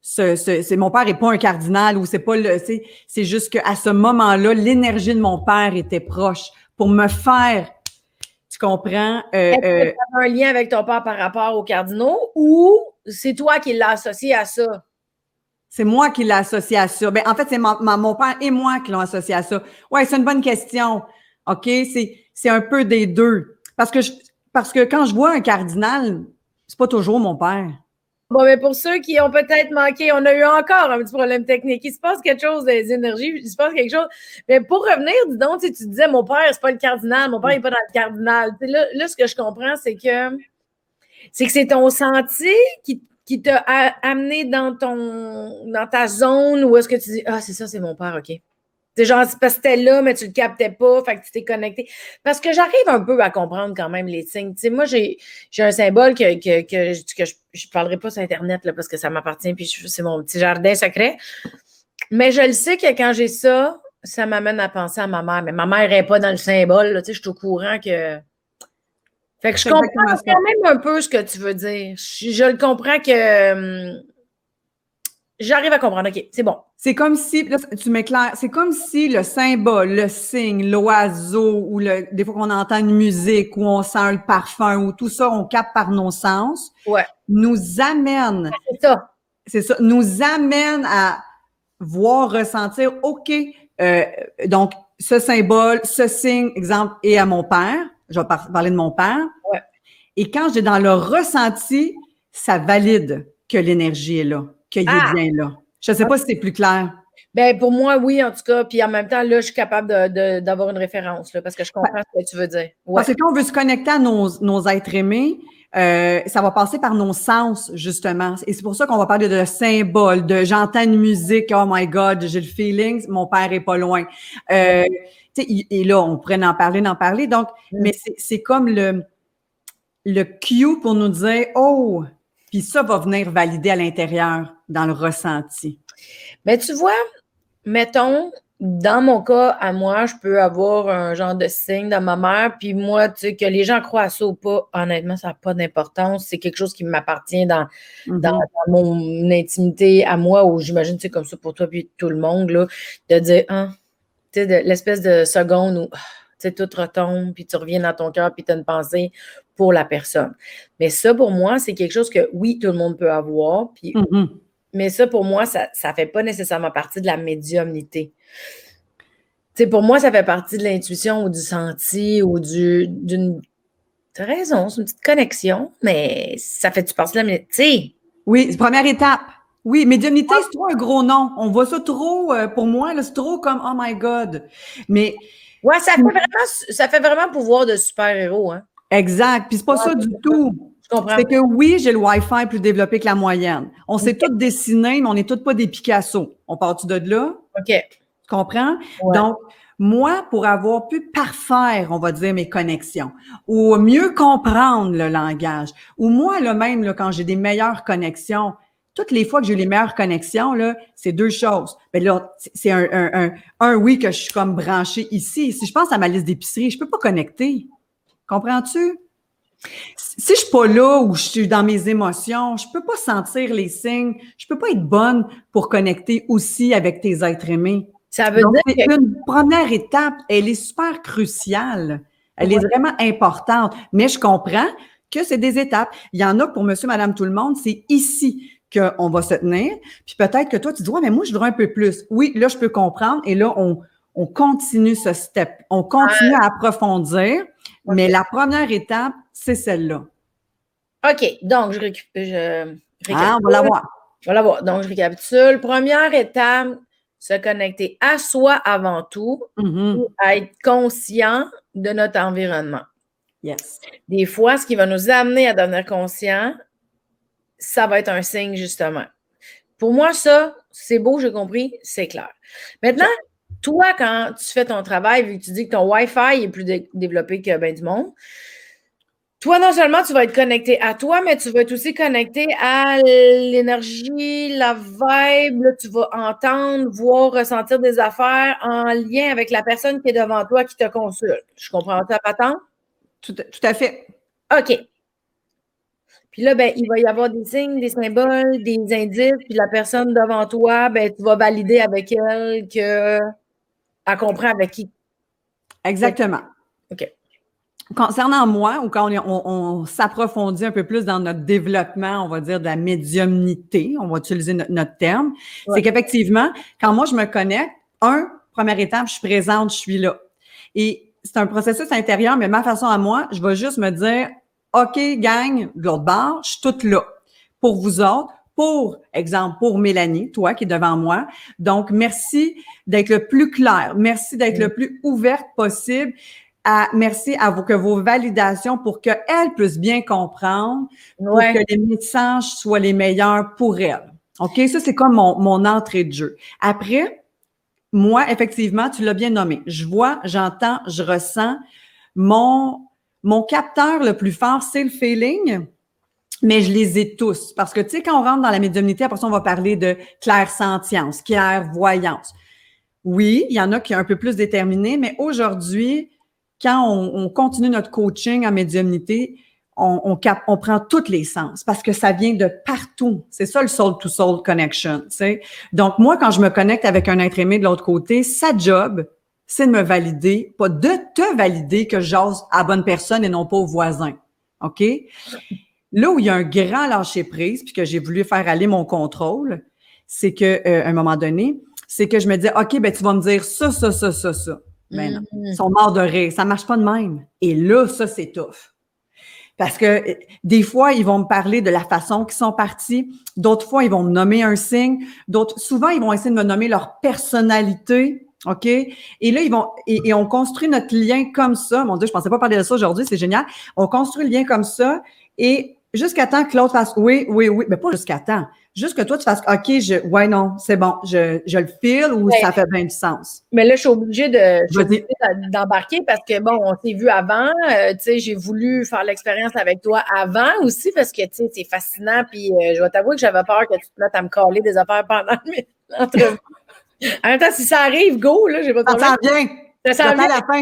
c'est mon père est pas un cardinal ou c'est pas c'est juste qu'à ce moment-là, l'énergie de mon père était proche pour me faire, tu comprends? Est-ce que tu avais un lien avec ton père par rapport aux cardinaux ou c'est toi qui l'as associé à ça? C'est moi qui l'ai associé à ça. Ben, en fait, c'est mon père et moi qui l'ont associé à ça. Ouais, c'est une bonne question. OK? C'est un peu des deux. Parce que quand je vois un cardinal, c'est pas toujours mon père. Bon, mais pour ceux qui ont peut-être manqué, on a eu encore un petit problème technique. Il se passe quelque chose des énergies, il se passe quelque chose. Mais pour revenir, dis donc, tu disais, mon père, c'est pas le cardinal, mon père n'est pas dans le cardinal. Là, ce que je comprends, c'est que c'est ton senti qui t'a amené dans ta zone où est-ce que tu dis, ah, c'est ça, c'est mon père, OK. C'est genre, c'est parce que t'étais là, mais tu le captais pas, fait que tu t'es connecté. Parce que j'arrive un peu à comprendre quand même les signes. Tu sais, moi, j'ai un symbole que je parlerai pas sur Internet, là, parce que ça m'appartient, puis c'est mon petit jardin secret. Mais je le sais que quand j'ai ça, ça m'amène à penser à ma mère. Mais ma mère n'est pas dans le symbole, là, tu sais, je suis au courant que... Fait que je comprends quand même un peu ce que tu veux dire. Je le comprends que... j'arrive à comprendre, OK, c'est bon. C'est comme si, là, tu m'éclaires, c'est comme si le symbole, le signe, l'oiseau, ou des fois qu'on entend une musique, ou on sent le parfum, ou tout ça, on capte par nos sens, nous amène, c'est ça, nous amène à voir, ressentir, OK, donc ce symbole, ce signe, exemple, est à mon père, je vais parler de mon père, et quand j'ai dans le ressenti, ça valide que l'énergie est là, qu'il est bien là. Je ne sais pas si c'est plus clair. Ben pour moi, oui, en tout cas. Puis en même temps, là, je suis capable d'avoir une référence, là, parce que je comprends ce que tu veux dire. Parce que quand on veut se connecter à nos êtres aimés, ça va passer par nos sens, justement. Et c'est pour ça qu'on va parler de symboles, de j'entends une musique, oh my God, j'ai le feeling, mon père est pas loin. Et là, on pourrait en parler. Donc, mais c'est comme le cue pour nous dire, oh, puis ça va venir valider à l'intérieur, dans le ressenti. Mais tu vois, mettons, dans mon cas, à moi, je peux avoir un genre de signe dans ma mère, puis moi, tu sais, que les gens croient à ça ou pas, honnêtement, ça n'a pas d'importance. C'est quelque chose qui m'appartient dans mon intimité à moi, ou j'imagine c'est comme ça pour toi puis tout le monde, là, de dire, tu sais, l'espèce de seconde où, tu sais, tout retombe, puis tu reviens dans ton cœur, puis tu as une pensée pour la personne. Mais ça, pour moi, c'est quelque chose que, oui, tout le monde peut avoir, puis... Mais ça, pour moi, ça ne fait pas nécessairement partie de la médiumnité. Tu sais, pour moi, ça fait partie de l'intuition ou du senti ou d'une... Tu as raison, c'est une petite connexion, mais ça fait-tu partie de la médiumnité? Oui, première étape. Oui, médiumnité, c'est trop un gros nom. On voit ça trop, pour moi, là, c'est trop comme « Oh my God ». Mais... Ouais, ça fait vraiment pouvoir de super-héros, hein? Exact. Puis c'est pas ça du tout. C'est que oui, j'ai le Wi-Fi plus développé que la moyenne. On s'est tous dessinés, mais on n'est tous pas des Picasso. On part-tu de là? OK. Tu comprends? Ouais. Donc, moi, pour avoir pu parfaire, on va dire, mes connexions, ou mieux comprendre le langage, ou moi, là, même, là, quand j'ai des meilleures connexions, toutes les fois que j'ai les meilleures connexions, là, c'est deux choses. Ben là, c'est un oui que je suis comme branché ici. Si je pense à ma liste d'épicerie, je peux pas connecter. Comprends-tu? Si je suis pas là ou je suis dans mes émotions, je peux pas sentir les signes, je peux pas être bonne pour connecter aussi avec tes êtres aimés. Ça veut Donc, dire c'est une première étape, elle est super cruciale. Elle est vraiment importante. Mais je comprends que c'est des étapes. Il y en a pour monsieur, madame, tout le monde, c'est ici qu'on va se tenir. Puis peut-être que toi, tu dis, ouais, mais moi, je voudrais un peu plus. Oui, là, je peux comprendre. Et là, on continue ce step. On continue à approfondir. Mais la première étape, c'est celle-là. OK. Donc, je récapitule. On va la voir. On va la voir. Donc, je récapitule. Première étape, se connecter à soi avant tout, à être conscient de notre environnement. Yes. Des fois, ce qui va nous amener à devenir conscient, ça va être un signe, justement. Pour moi, ça, c'est beau, j'ai compris, c'est clair. Maintenant, toi, quand tu fais ton travail, vu que tu dis que ton Wi-Fi est plus développé que bien du monde, toi, non seulement tu vas être connecté à toi, mais tu vas être aussi connecté à l'énergie, la vibe, là, tu vas entendre, voir, ressentir des affaires en lien avec la personne qui est devant toi qui te consulte. Je comprends ta patente? Tout à fait. OK. Puis là, ben, il va y avoir des signes, des symboles, des indices, puis la personne devant toi, ben, tu vas valider avec elle qu'elle comprend avec qui. Exactement. OK. Concernant moi, ou quand on s'approfondit un peu plus dans notre développement, on va dire, de la médiumnité, on va utiliser notre terme, c'est qu'effectivement, quand moi, je me connecte, première étape, je suis présente, je suis là. Et c'est un processus intérieur, mais ma façon à moi, je vais juste me dire, OK, gang, de l'autre bord, je suis toute là. pour vous autres, pour exemple, pour Mélanie, toi qui es devant moi. Donc, merci d'être le plus clair. Merci d'être le plus ouverte possible. Merci à vous que vos validations pour qu'elle puisse bien comprendre, pour que les messages soient les meilleurs pour elle. OK? Ça, c'est comme mon entrée de jeu. Après, moi, effectivement, tu l'as bien nommé. Je vois, j'entends, je ressens. Mon capteur le plus fort, c'est le feeling. Mais je les ai tous. Parce que, tu sais, quand on rentre dans la médiumnité, après ça, on va parler de clairsentience, clairvoyance. Oui, il y en a qui sont un peu plus déterminés, mais aujourd'hui, quand on continue notre coaching en médiumnité, on prend tous les sens parce que ça vient de partout. C'est ça le soul-to-soul connection, tu sais. Donc, moi, quand je me connecte avec un être aimé de l'autre côté, sa job, c'est de me valider, pas de te valider que j'ose à la bonne personne et non pas au voisin. OK? Là où il y a un grand lâcher-prise, puis que j'ai voulu faire aller mon contrôle, c'est que à un moment donné, c'est que je me dis, OK, ben tu vas me dire ça. Mais non, ils sont morts de rire. Ça marche pas de même. Et là, ça, c'est tough. Parce que des fois, ils vont me parler de la façon qu'ils sont partis. D'autres fois, ils vont me nommer un signe. Souvent, ils vont essayer de me nommer leur personnalité. OK? Et là, et on construit notre lien comme ça. Mon Dieu, je pensais pas parler de ça aujourd'hui. C'est génial. On construit le lien comme ça. Et jusqu'à temps que l'autre fasse oui. Mais pas jusqu'à temps. Juste que toi, tu fasses OK, non, c'est bon, je le file ou ça fait bien du sens. Mais là, je suis obligée d'embarquer parce que, bon, on s'est vu avant. Tu sais, j'ai voulu faire l'expérience avec toi avant aussi parce que, tu sais, c'est fascinant. Puis, je vais t'avouer que j'avais peur que tu te mettes à me caler des affaires pendant l'entrevue. En même temps, si ça arrive, go, là, j'ai pas de problème. Ça sent bien. Ça sent bien. À la fin.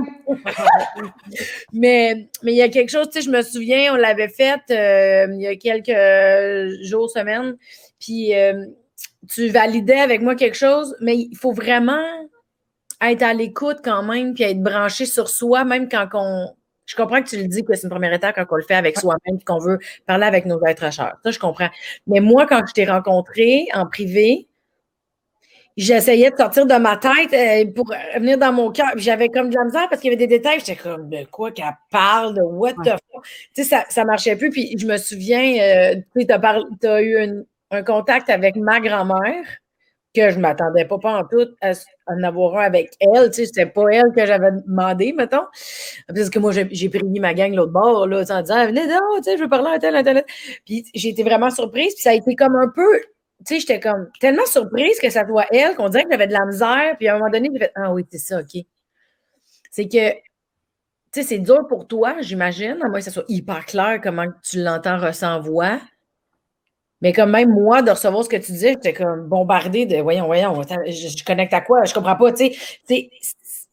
mais il y a quelque chose, tu sais, je me souviens, on l'avait fait il y a quelques jours, semaines. Puis, tu validais avec moi quelque chose, mais il faut vraiment être à l'écoute quand même, puis être branché sur soi, même quand Je comprends que tu le dis que c'est une première étape quand on le fait avec soi-même, puis qu'on veut parler avec nos êtres chers. Ça, je comprends. Mais moi, quand je t'ai rencontré en privé, j'essayais de sortir de ma tête pour venir dans mon cœur. J'avais comme de la misère parce qu'il y avait des détails. J'étais comme, de quoi qu'elle parle, de what the fuck. Tu sais, ça marchait plus. Puis je me souviens, tu sais, t'as eu un contact avec ma grand-mère que je ne m'attendais pas en tout à en avoir un avec elle. Tu sais, c'était pas elle que j'avais demandé, mettons. Parce que moi, j'ai pris ma gang l'autre bord, là, en disant, venez donc, tu sais, je veux parler à tel. Puis j'ai été vraiment surprise. Puis ça a été comme un peu, tu sais, j'étais comme tellement surprise que ça soit elle, qu'on dirait que j'avais de la misère. Puis à un moment donné, j'ai fait, ah oui, c'est ça, OK. C'est que, tu sais, c'est dur pour toi, j'imagine, à moins que ça soit hyper clair comment tu l'entends, ressens, voix. Mais comme même moi, de recevoir ce que tu disais, j'étais comme bombardée de voyons, je connecte à quoi? Je comprends pas, tu sais.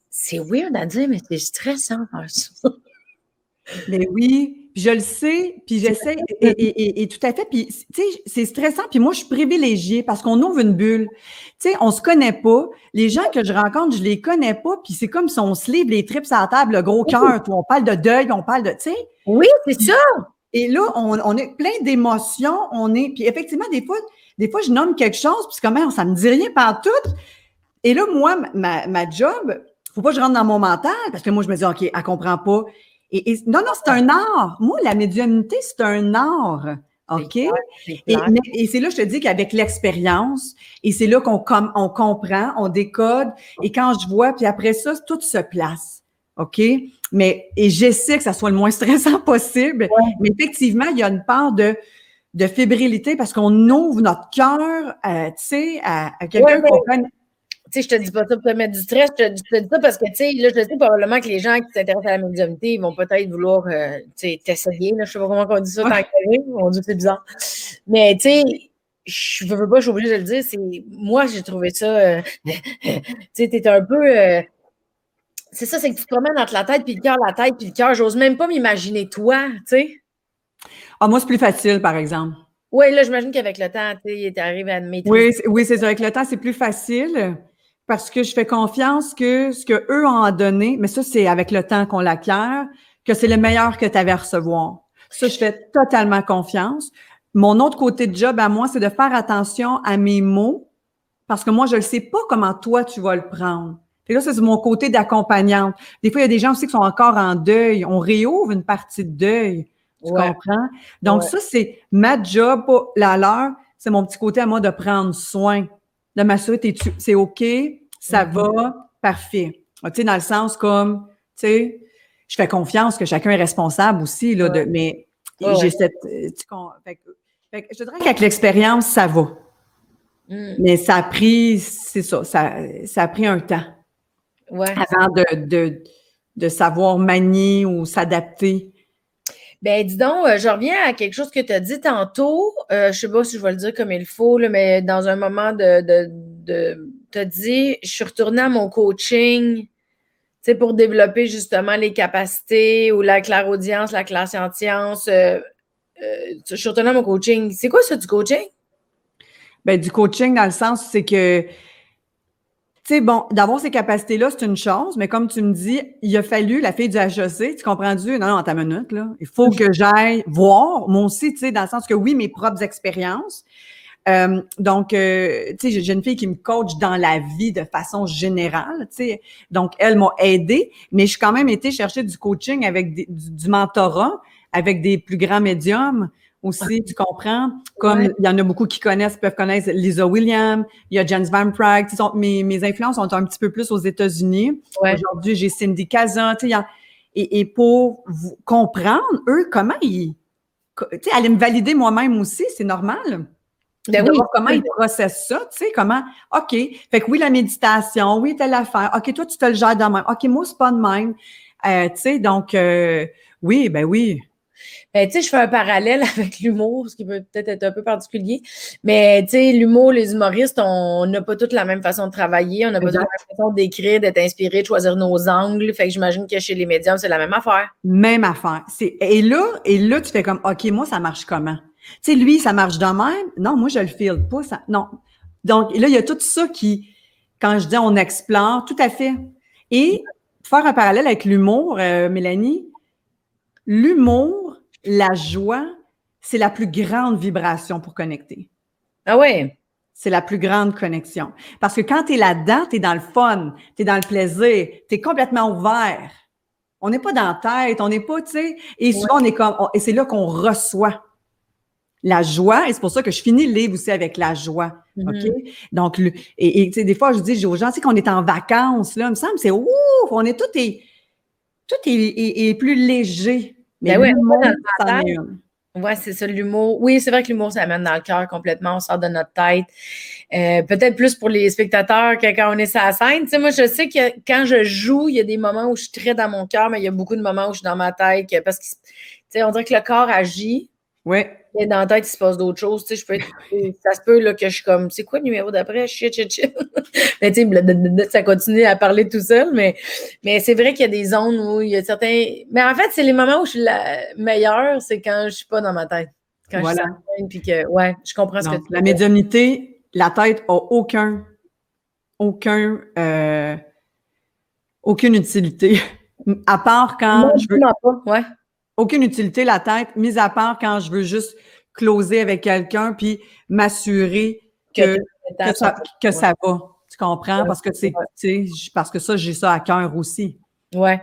C'est weird à dire, mais c'est stressant faire ça. Mais oui, puis je le sais, puis j'essaie, et tout à fait, puis tu sais, c'est stressant, puis moi, je suis privilégiée parce qu'on ouvre une bulle. Tu sais, on se connaît pas. Les gens que je rencontre, je les connais pas, puis c'est comme si on se livre les tripes à la table, le gros cœur, on parle de deuil, on parle de, tu sais. Oui, c'est ça! Et là, on est plein d'émotions, puis effectivement, des fois, je nomme quelque chose, puis c'est comme, ça me dit rien pantoute. Et là, moi, ma job, faut pas que je rentre dans mon mental, parce que moi, je me dis, OK, elle comprend pas. Non, c'est un art. Moi, la médiumnité, c'est un art. OK? Et c'est là, je te dis qu'avec l'expérience, et c'est là qu'on comprend, on décode, et quand je vois, puis après ça, tout se place. OK? Et j'essaie que ça soit le moins stressant possible. Ouais. Mais effectivement, il y a une part de fébrilité parce qu'on ouvre notre cœur, tu sais, à quelqu'un qu'on connaît. Tu sais, je te dis pas ça pour te mettre du stress, je te dis ça parce que, tu sais, là, je sais probablement que les gens qui s'intéressent à la médiumnité, ils vont peut-être vouloir, tu sais, t'essayer, là, je sais pas comment on dit ça, on dit que c'est bizarre. Mais, tu sais, je veux pas, je suis obligée de le dire, moi, j'ai trouvé ça, tu sais, t'es un peu, c'est ça, c'est que tu te promènes entre la tête puis le cœur, j'ose même pas m'imaginer toi, tu sais. Ah, moi, c'est plus facile, par exemple. Oui, là, j'imagine qu'avec le temps, tu sais, t'arrives à maîtriser. Oui, c'est ça, avec le temps, c'est plus facile. Parce que je fais confiance que ce qu'eux ont donné, mais ça, c'est avec le temps qu'on l'acquiert, que c'est le meilleur que tu avais à recevoir. Ça, je fais totalement confiance. Mon autre côté de job à moi, c'est de faire attention à mes mots, parce que moi, je ne sais pas comment toi, tu vas le prendre. Et là, ça, c'est mon côté d'accompagnante. Des fois, il y a des gens aussi qui sont encore en deuil. On réouvre une partie de deuil. Tu comprends? Donc, ça, c'est ma job, pas la leur. C'est mon petit côté à moi de prendre soin, de m'assurer que c'est OK, ça va, parfait. Tu sais, dans le sens comme, tu sais, je fais confiance que chacun est responsable aussi, là, mais j'ai cette... fait que je te dirais qu'avec l'expérience, ça va. Mais ça a pris, c'est ça a pris un temps avant de savoir manier ou s'adapter. Ben, dis donc, je reviens à quelque chose que tu as dit tantôt. Je sais pas si je vais le dire comme il faut, là, mais dans un moment tu as dit, je suis retournée à mon coaching, tu sais, pour développer justement les capacités ou la clairaudience, la clairsentience. Je suis retournée à mon coaching. C'est quoi ça du coaching? Ben, du coaching dans le sens, c'est que tu sais, bon, d'avoir ces capacités-là, c'est une chose, mais comme tu me dis, il a fallu, la fille du HEC, tu comprends-tu? Non, ta minute, là. Il faut que j'aille voir, moi aussi, tu sais, dans le sens que oui, mes propres expériences. Donc, tu sais, j'ai une fille qui me coach dans la vie de façon générale, tu sais. Donc, elle m'a aidée, mais je suis quand même été chercher du coaching avec du mentorat, avec des plus grands médiums aussi, tu comprends? Comme il y en a beaucoup qui peuvent connaître Lisa Williams, il y a Jens Van Praag, mes influences sont un petit peu plus aux États-Unis. Aujourd'hui, j'ai Cindy Kazan, tu sais, et pour vous comprendre, eux, comment tu sais, aller me valider moi-même aussi, c'est normal. Ben oui. Comment ils processent ça, tu sais, comment, OK, fait que oui, la méditation, oui, telle affaire, OK, toi, tu te le gères de même, OK, moi, c'est pas de même, tu sais, donc, oui, ben oui. Ben, tu sais, je fais un parallèle avec l'humour, ce qui peut peut-être être un peu particulier. Mais, tu sais, l'humour, les humoristes, on n'a pas toutes la même façon de travailler. On n'a pas toutes la même façon d'écrire, d'être inspiré, de choisir nos angles. Fait que j'imagine que chez les médiums, c'est la même affaire. Même affaire. Et là, tu fais comme, OK, moi, ça marche comment? Tu sais, lui, ça marche de même. Non, moi, je le file pas. Non. Donc, là, il y a tout ça qui, quand je dis on explore, tout à fait. Et faire un parallèle avec l'humour, Mélanie, l'humour, la joie, c'est la plus grande vibration pour connecter. Ah ouais? C'est la plus grande connexion. Parce que quand tu es là-dedans, tu es dans le fun, tu es dans le plaisir, tu es complètement ouvert. On n'est pas dans la tête, on n'est pas, tu sais, et souvent on est comme, et c'est là qu'on reçoit la joie, et c'est pour ça que je finis le livre aussi avec la joie, OK? Donc, tu sais, des fois, je dis aux gens, tu sais, qu'on est en vacances, là, il me semble, c'est ouf, on est tout est plus léger. Mais ben l'humour, ça ouais, c'est ça, l'humour. Oui, c'est vrai que l'humour, ça amène dans le cœur complètement, on sort de notre tête. Peut-être plus pour les spectateurs que quand on est sur la scène. Tu sais, moi, je sais que quand je joue, il y a des moments où je suis très dans mon cœur, mais il y a beaucoup de moments où je suis dans ma tête parce que, tu sais, on dirait que le corps agit. Oui. Et dans la tête, il se passe d'autres choses. Tu sais, ça se peut là, que je suis comme, c'est quoi le numéro d'après? Shit. Mais tu sais, ça continue à parler tout seul. Mais c'est vrai qu'il y a des zones où il y a certains. Mais en fait, c'est les moments où je suis la meilleure, c'est quand je suis pas dans ma tête. Quand je suis sur la scène, puis que, ouais, je comprends ce que tu veux dire. La médiumnité, la tête a aucune utilité. À part quand je veux. Ouais. Aucune utilité, la tête, mis à part quand je veux juste closer avec quelqu'un puis m'assurer que ça va. Tu comprends? Parce que parce que ça, j'ai ça à cœur aussi. Ouais.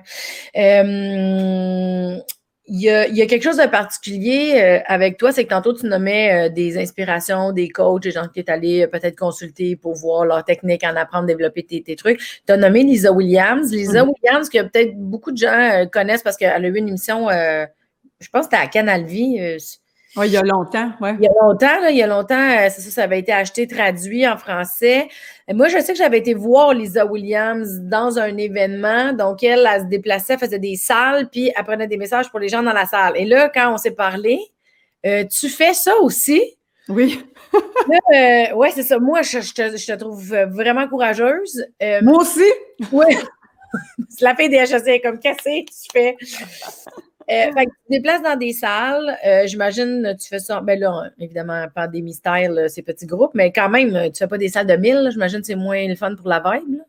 Il y a quelque chose de particulier avec toi, c'est que tantôt tu nommais des inspirations, des coachs, des gens qui t'es allé peut-être consulter pour voir leur technique, en apprendre, développer tes trucs. Tu as nommé Lisa Williams. Lisa Williams, que peut-être beaucoup de gens connaissent parce qu'elle a eu une émission, je pense que c'était à Canal Vie. Oui, il y a longtemps, oui. Il y a longtemps, c'est ça avait été acheté, traduit en français. Et moi, je sais que j'avais été voir Lisa Williams dans un événement. Donc, elle se déplaçait, faisait des salles, puis elle prenait des messages pour les gens dans la salle. Et là, quand on s'est parlé, tu fais ça aussi? Oui. Oui, c'est ça. Moi, je te trouve vraiment courageuse. Moi aussi? Oui. C'est la fille des HEC, comme, qu'est-ce que tu fais? Fait que tu te déplaces dans des salles. J'imagine tu fais ça. Ben là, évidemment, pandémie style, ces petits groupes, mais quand même, tu fais pas des salles de 1000. J'imagine que c'est moins le fun pour la vibe. Là.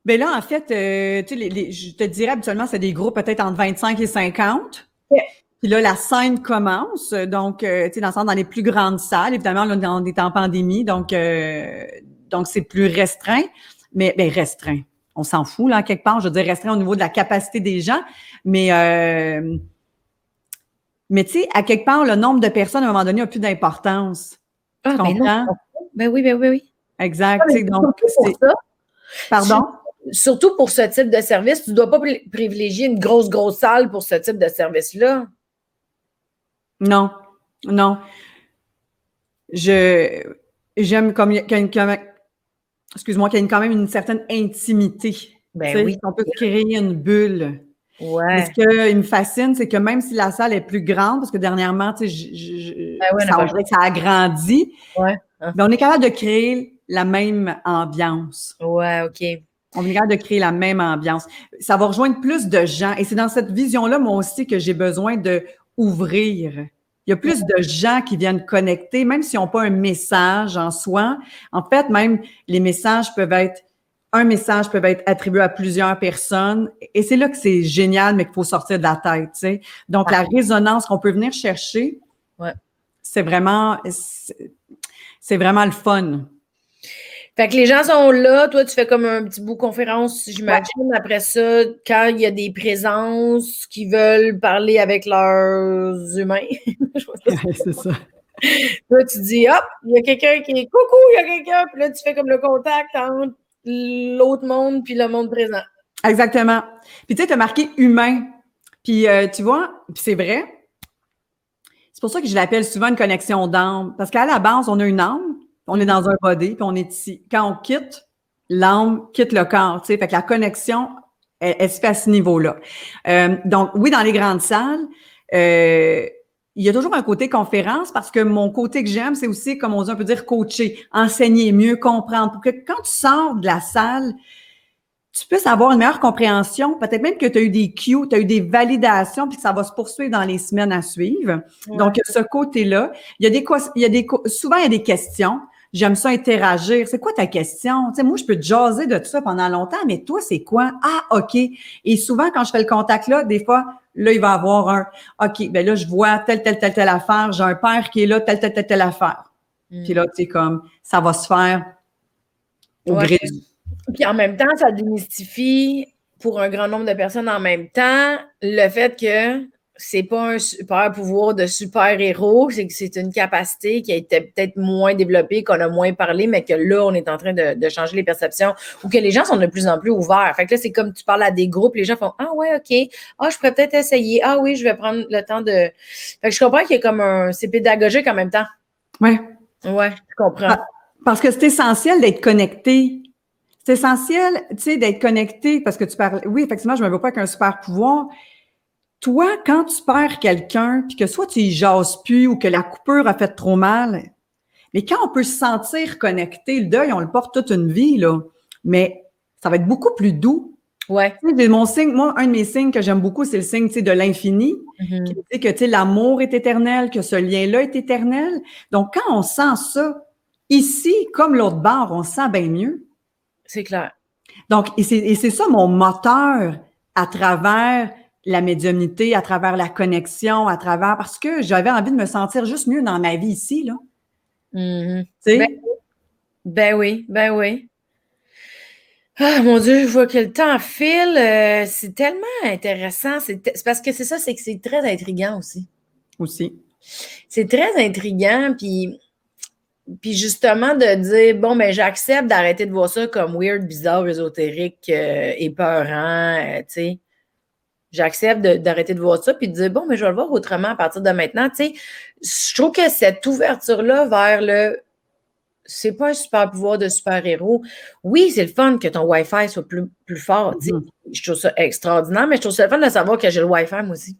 Ben là, en fait, tu sais, je te dirais habituellement, c'est des groupes peut-être entre 25 et 50. Yeah. Puis là, la scène commence. Donc, tu sais, dans les plus grandes salles. Évidemment, là, on est en pandémie, donc c'est plus restreint. Mais restreint. On s'en fout, là, quelque part. Je veux dire, restreint au niveau de la capacité des gens. Mais Mais tu sais, à quelque part, le nombre de personnes, à un moment donné, n'a plus d'importance. Tu Ah, ben non. comprends? Ben oui, ben oui, oui. Exact. Ah, Tu sais, donc, surtout pour ça. Pardon? Surtout pour ce type de service, tu ne dois pas privilégier une grosse salle pour ce type de service-là. Non, non. J'aime comme excuse-moi, qu'il y ait quand même une certaine intimité. Ben Tu sais, oui. on peut créer une bulle. Mais ce Ouais. qui me fascine, c'est que même si la salle est plus grande, parce que dernièrement, tu sais, Ben oui, on dirait que ça a grandi, ouais. Hein. mais on est capable de créer la même ambiance. Ouais, OK. On est capable de créer la même ambiance. Ça va rejoindre plus de gens. Et c'est dans cette vision-là, moi aussi, que j'ai besoin de ouvrir. Il y a plus de gens qui viennent connecter, même s'ils n'ont pas un message en soi. En fait, même les messages peuvent être, un message peut être attribué à plusieurs personnes. Et c'est là que c'est génial, mais qu'il faut sortir de la tête, tu sais. Donc, la résonance qu'on peut venir chercher, Ouais. c'est vraiment le fun. Fait que les gens sont là, toi, tu fais comme un petit bout conférence, j'imagine. Ouais. Après ça, quand il y a des présences qui veulent parler avec leurs humains, c'est ça. là, tu dis, hop, il y a quelqu'un qui est coucou, il y a quelqu'un, puis là, tu fais comme le contact entre l'autre monde puis le monde présent. Exactement. Puis tu sais, tu as marqué humain. Puis tu vois, puis c'est vrai. C'est pour ça que je l'appelle souvent une connexion d'âme. Parce qu'à la base, on a une âme, on est dans un body, puis on est ici. Quand on quitte, l'âme quitte le corps. Tu sais, fait que la connexion, elle se fait à ce niveau-là. Donc, oui, dans les grandes salles, il y a toujours un côté conférence parce que mon côté que j'aime, c'est aussi, comme on peut dire, coacher, enseigner mieux, comprendre. Pour que quand tu sors de la salle, tu puisses avoir une meilleure compréhension, peut-être même que tu as eu des cues, tu as eu des validations, puis que ça va se poursuivre dans les semaines à suivre. Ouais. Donc, ce côté-là, souvent, il y a des questions. J'aime ça interagir. C'est quoi ta question? Tu sais, moi, je peux te jaser de tout ça pendant longtemps, mais toi, c'est quoi? Ah, OK. Et souvent, quand je fais le contact-là, des fois, là, il va y avoir un OK, ben là, je vois telle affaire. J'ai un père qui est là, telle affaire. Puis là, tu sais, comme, ça va se faire au gré du... Puis en même temps, ça démystifie pour un grand nombre de personnes en même temps le fait que c'est pas un super pouvoir de super-héros, c'est que c'est une capacité qui a été peut-être moins développée, qu'on a moins parlé, mais que là, on est en train de changer les perceptions ou que les gens sont de plus en plus ouverts. Fait que là, c'est comme tu parles à des groupes, les gens font « Ah ouais, OK. Ah, je pourrais peut-être essayer. Ah oui, je vais prendre le temps de… » Fait que je comprends qu'il y a comme c'est pédagogique en même temps. Oui. Ouais, je comprends. Parce que c'est essentiel d'être connecté. C'est essentiel, tu sais, d'être connecté parce que tu parles. Oui, effectivement, je me vois pas avec un super pouvoir. Toi, quand tu perds quelqu'un, puis que soit tu y jases plus ou que la coupure a fait trop mal, mais quand on peut se sentir connecté, le deuil, on le porte toute une vie, là. Mais ça va être beaucoup plus doux. Ouais. Mon signe, moi, un de mes signes que j'aime beaucoup, c'est le signe, tu sais, de l'infini, qui dit que, tu sais, l'amour est éternel, que ce lien-là est éternel. Donc, quand on sent ça, ici, comme l'autre bord, on se sent bien mieux. C'est clair. Donc, et c'est ça mon moteur à travers la médiumnité, à travers la connexion, parce que j'avais envie de me sentir juste mieux dans ma vie ici, là. Tu sais? Ben oui, ben oui. Ah, mon Dieu, je vois que le temps file. C'est tellement intéressant. C'est parce que c'est ça, c'est que c'est très intriguant aussi. C'est très intriguant, puis justement de dire, bon, ben j'accepte d'arrêter de voir ça comme weird, bizarre, ésotérique, épeurant, tu sais. J'accepte d'arrêter de voir ça, puis de dire, bon, mais je vais le voir autrement à partir de maintenant, tu sais. Je trouve que cette ouverture-là vers c'est pas un super pouvoir de super-héros. Oui, c'est le fun que ton Wi-Fi soit plus fort. Je trouve ça extraordinaire, mais je trouve ça le fun de savoir que j'ai le Wi-Fi, moi aussi.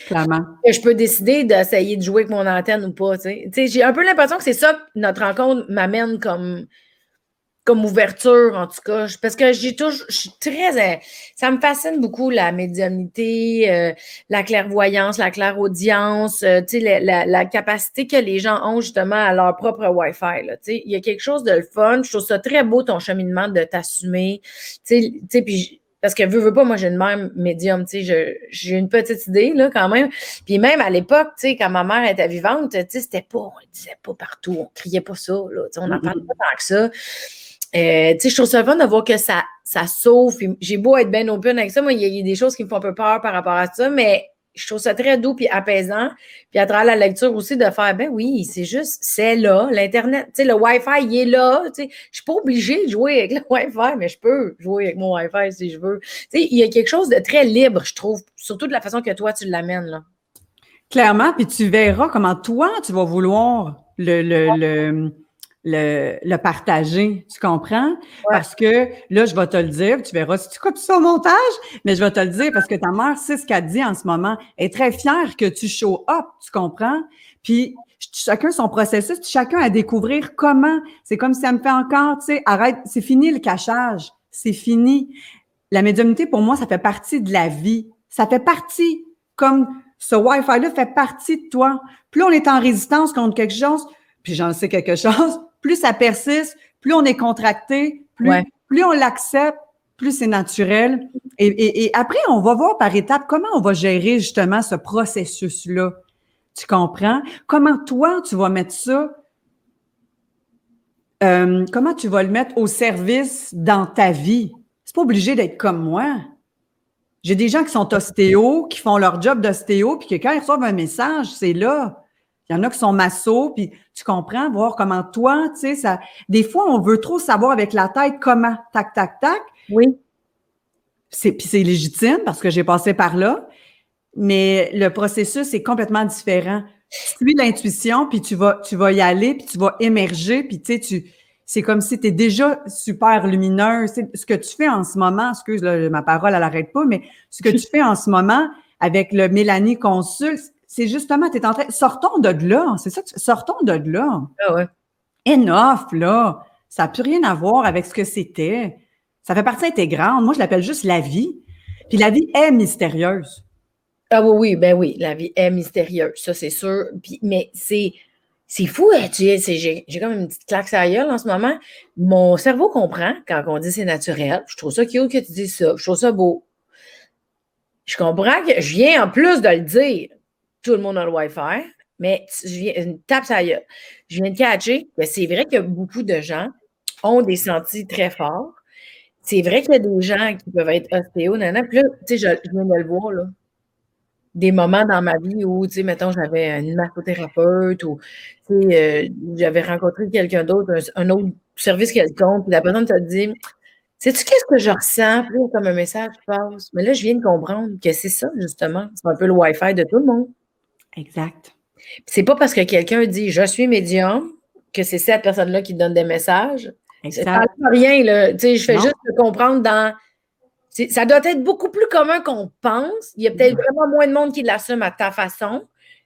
Clairement. Que je peux décider d'essayer de jouer avec mon antenne ou pas. J'ai un peu l'impression que c'est ça que notre rencontre m'amène comme ouverture, en tout cas. Parce que je suis très... Ça me fascine beaucoup, la médiumnité, la clairvoyance, la clairaudience, la capacité que les gens ont justement à leur propre Wi-Fi. Il y a quelque chose de le fun. Je trouve ça très beau, ton cheminement de t'assumer. Puis parce que veux pas, moi, j'ai une mère médium, j'ai une petite idée, là, quand même. Puis même à l'époque, quand ma mère était vivante, c'était pas, on le disait pas partout, on criait pas ça, là, on n'en parlait pas tant que ça. Je trouve ça fun de voir que ça sauve. Puis j'ai beau être bien open avec ça, moi, il y a des choses qui me font un peu peur par rapport à ça, mais je trouve ça très doux puis apaisant. Puis à travers la lecture aussi, de faire, ben oui, c'est là, l'Internet, tu sais, le Wi-Fi, il est là, tu sais. Je suis pas obligée de jouer avec le Wi-Fi, mais je peux jouer avec mon Wi-Fi si je veux. Tu sais, il y a quelque chose de très libre, je trouve, surtout de la façon que toi, tu l'amènes, là. Clairement, puis tu verras comment toi, tu vas vouloir le partager. Tu comprends? Ouais. Parce que là, je vais te le dire, tu verras si tu coupes ça au montage, mais je vais te le dire parce que ta mère, c'est ce qu'elle dit en ce moment. Elle est très fière que tu show up, tu comprends? Puis chacun son processus, puis chacun à découvrir comment. C'est comme si elle me fait encore, tu sais, arrête, c'est fini le cachage. C'est fini. La médiumnité, pour moi, ça fait partie de la vie. Ça fait partie, comme ce Wi-Fi-là fait partie de toi. Plus on est en résistance contre quelque chose, puis j'en sais quelque chose, plus ça persiste, plus on est contracté, plus on l'accepte, plus c'est naturel. Et après, on va voir par étapes comment on va gérer justement ce processus-là. Tu comprends? Comment toi, tu vas mettre ça, comment tu vas le mettre au service dans ta vie? C'est pas obligé d'être comme moi. J'ai des gens qui sont ostéos, qui font leur job d'ostéo, puis que quand ils reçoivent un message, c'est là. Il y en a qui sont massos, puis tu comprends, voir comment toi, tu sais, ça. Des fois, on veut trop savoir avec la tête comment, tac, tac, tac. Oui. Puis c'est légitime parce que j'ai passé par là, mais le processus est complètement différent. Tu suis l'intuition, puis tu vas y aller, puis tu vas émerger, puis tu sais, c'est comme si tu es déjà super lumineuse. Ce que tu fais en ce moment, excuse, là, ma parole, elle n'arrête pas, mais ce que tu fais en ce moment avec le Mélanie Consul, c'est justement, tu es en train, sortons de là, c'est ça, sortons de là. Ah ouais. Enough, là. Ça n'a plus rien à voir avec ce que c'était. Ça fait partie intégrante. Moi, je l'appelle juste la vie. Puis la vie est mystérieuse. Ah oui, oui, ben oui, la vie est mystérieuse, ça c'est sûr. Puis, mais c'est fou, hein, j'ai comme une petite claque sur la gueule en ce moment. Mon cerveau comprend quand on dit c'est naturel. Je trouve ça cute que tu dises ça. Je trouve ça beau. Je comprends que je viens en plus de le dire. Tout le monde a le Wi-Fi, mais je viens, une tape sur la gueule. Je viens de catcher que c'est vrai que beaucoup de gens ont des sentis très forts. C'est vrai qu'il y a des gens qui peuvent être ostéo, nanana. Puis là, tu sais, je viens de le voir, là. Des moments dans ma vie où, tu sais, mettons, j'avais une massothérapeute ou, tu sais, j'avais rencontré quelqu'un d'autre, un autre service quelconque, puis la personne te dit: «Sais-tu qu'est-ce que je ressens?» Puis là, comme un message qui passe. Mais là, je viens de comprendre que c'est ça, justement. C'est un peu le Wi-Fi de tout le monde. Exact. Puis c'est pas parce que quelqu'un dit: «Je suis médium» que c'est cette personne-là qui te donne des messages. Ça Exact. enlève rien, là. Tu sais, je fais Non. juste le comprendre dans ça doit être beaucoup plus commun qu'on pense. Il y a peut-être vraiment moins de monde qui l'assume à ta façon,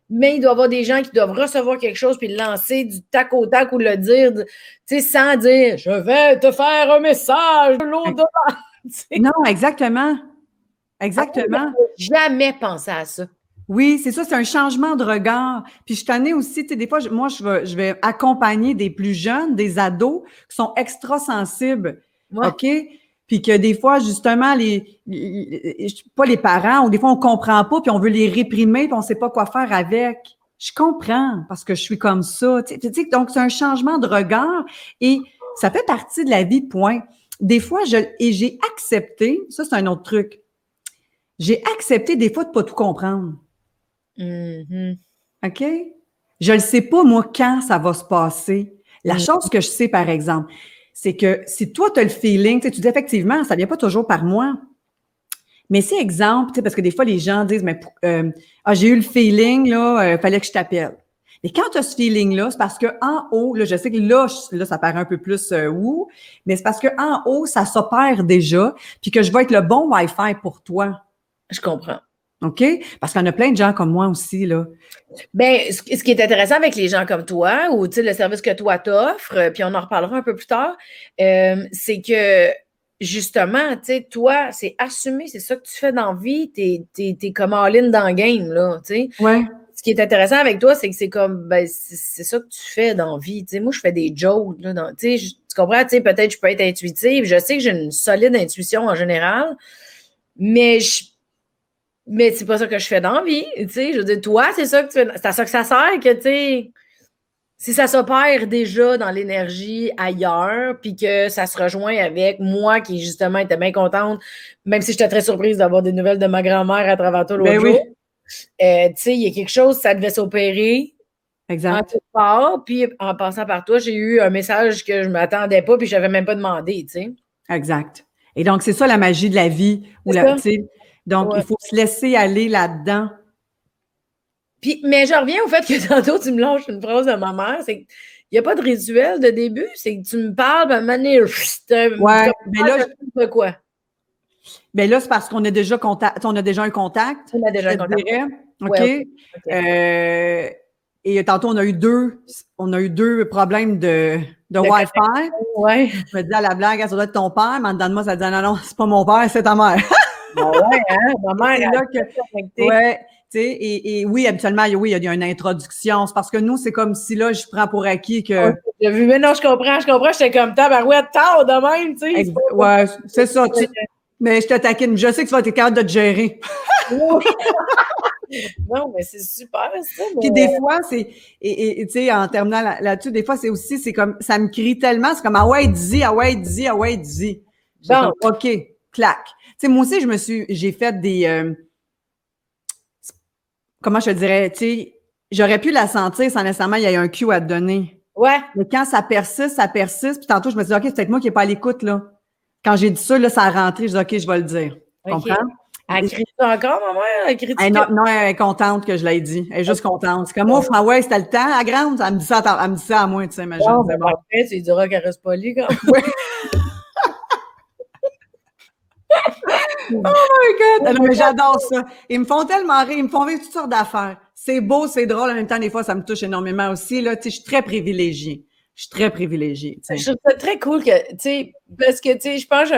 mais il doit y avoir des gens qui doivent recevoir quelque chose puis le lancer du tac au tac ou le dire, tu sais, sans dire je vais te faire un message de l'au-delà. Non, exactement. Exactement. Jamais pensé à ça. Oui, c'est ça, c'est un changement de regard. Puis je t'en ai aussi, tu sais, des fois, moi, je vais accompagner des plus jeunes, des ados qui sont extra sensibles. Ouais. OK? Puis que des fois, justement, pas les parents, ou des fois, on comprend pas, puis on veut les réprimer, puis on sait pas quoi faire avec. Je comprends, parce que je suis comme ça. Tu sais, donc, c'est un changement de regard et ça fait partie de la vie, point. Des fois, j'ai accepté, ça, c'est un autre truc. J'ai accepté des fois de pas tout comprendre. Mm-hmm. OK? Je ne sais pas, moi, quand ça va se passer. La chose que je sais, par exemple, c'est que si toi, tu as le feeling, tu dis effectivement, ça ne vient pas toujours par moi. Mais si, exemple, parce que des fois, les gens disent, mais j'ai eu le feeling, là, fallait que je t'appelle. Mais quand tu as ce feeling-là, c'est parce qu'en haut, là, je sais que là, ça paraît un peu plus mais c'est parce qu'en haut, ça s'opère déjà, puis que je vais être le bon Wi-Fi pour toi. Je comprends. OK? Parce qu'il y en a plein de gens comme moi aussi, là. Bien, ce qui est intéressant avec les gens comme toi, ou tu sais, le service que toi t'offres, puis on en reparlera un peu plus tard, c'est que justement, tu sais, toi, c'est assumer, c'est ça que tu fais dans la vie, t'es comme all-in dans le game, là, tu sais. Ouais. Ce qui est intéressant avec toi, c'est que c'est comme, ben, c'est ça que tu fais dans la vie, tu sais. Moi, je fais des jokes, là, tu sais, tu comprends, tu sais, peut-être je peux être intuitive, je sais que j'ai une solide intuition en général, mais c'est pas ça que je fais dans la vie, tu sais. Je veux dire, toi, c'est ça que tu fais. C'est à ça que ça sert, que, tu sais, si ça s'opère déjà dans l'énergie ailleurs, puis que ça se rejoint avec moi qui, justement, était bien contente, même si j'étais très surprise d'avoir des nouvelles de ma grand-mère à travers toi l'autre jour. tu sais, il y a quelque chose, ça devait s'opérer. Exact. En quelque part, puis en passant par toi, j'ai eu un message que je ne m'attendais pas, puis je n'avais même pas demandé, tu sais. Exact. Et donc, c'est ça la magie de la vie. Donc, il faut se laisser aller là-dedans. Puis, mais je reviens au fait que tantôt, tu me lâches une phrase de ma mère, c'est qu'il n'y a pas de rituel de début, c'est que tu me parles, ben, manière, ouais, mais là, de quoi? Ben là, c'est parce qu'on a déjà on a déjà un contact. On a déjà un contact. Dirais. OK. Ouais, okay. Et tantôt, on a eu deux problèmes de Wi-Fi. Ouais. Je me dis à la blague, ça doit être ton père, mais en dedans de moi, ça dit non, c'est pas mon père, c'est ta mère. Ouais, hein? Ma mère, ouais. Tu sais, et oui, habituellement, oui, il y a une introduction. C'est parce que nous, c'est comme si là, je prends pour acquis que. J'ai vu, mais non, je comprends. J'étais comme tabarouette, tard de même, tu sais. Ouais, c'est ça. Mais je te taquine. Je sais que tu vas être capable de te gérer. Non, mais c'est super, ça. Mais... Puis des fois, c'est, et tu sais, en terminant là-dessus, des fois, c'est comme, ça me crie tellement, c'est comme, ah ouais, dis. Bon. Comme, OK, clac. Tu sais, moi aussi, j'ai fait des, comment je te dirais, tu sais, j'aurais pu la sentir sans nécessairement il y a un cue à te donner. Ouais. Mais quand ça persiste. Puis tantôt, je me dis, OK, c'est peut-être moi qui n'ai pas à l'écoute, là. Quand j'ai dit ça, là, ça a rentré, je dis, OK, je vais le dire. Tu comprends? Elle crie encore, ma mère? Elle crie non, elle est contente que je l'ai dit. Elle est juste contente. C'est comme moi, ouais, c'était le temps, la grande. Elle me dit ça à moi, tu sais, imagine. Bon, après, tu lui diras qu'elle reste polie, quand même. Ouais. Oh my God! Non, mais j'adore ça. Ils me font tellement rire. Ils me font vivre toutes sortes d'affaires. C'est beau, c'est drôle. En même temps, des fois, ça me touche énormément aussi. Là, tu sais, je suis très privilégiée. Je trouve ça très cool que, tu sais, parce que, tu sais, je pense que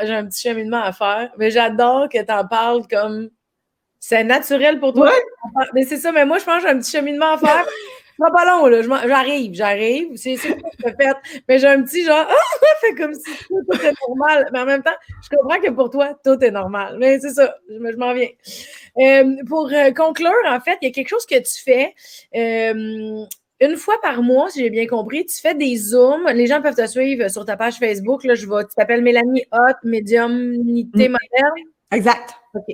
j'ai un petit cheminement à faire, mais j'adore que tu en parles comme c'est naturel pour toi. Ouais. Mais c'est ça, mais moi, je pense que j'ai un petit cheminement à faire. C'est pas long, là. J'arrive. C'est ça que je fais. Mais j'ai un petit genre, fait comme si tout était normal. Mais en même temps, je comprends que pour toi, tout est normal. Mais c'est ça, je m'en viens. Pour conclure, en fait, il y a quelque chose que tu fais. Une fois par mois, si j'ai bien compris, tu fais des Zooms. Les gens peuvent te suivre sur ta page Facebook. Là, tu t'appelles Mélanie Hott, médiumnité moderne. Exact. OK.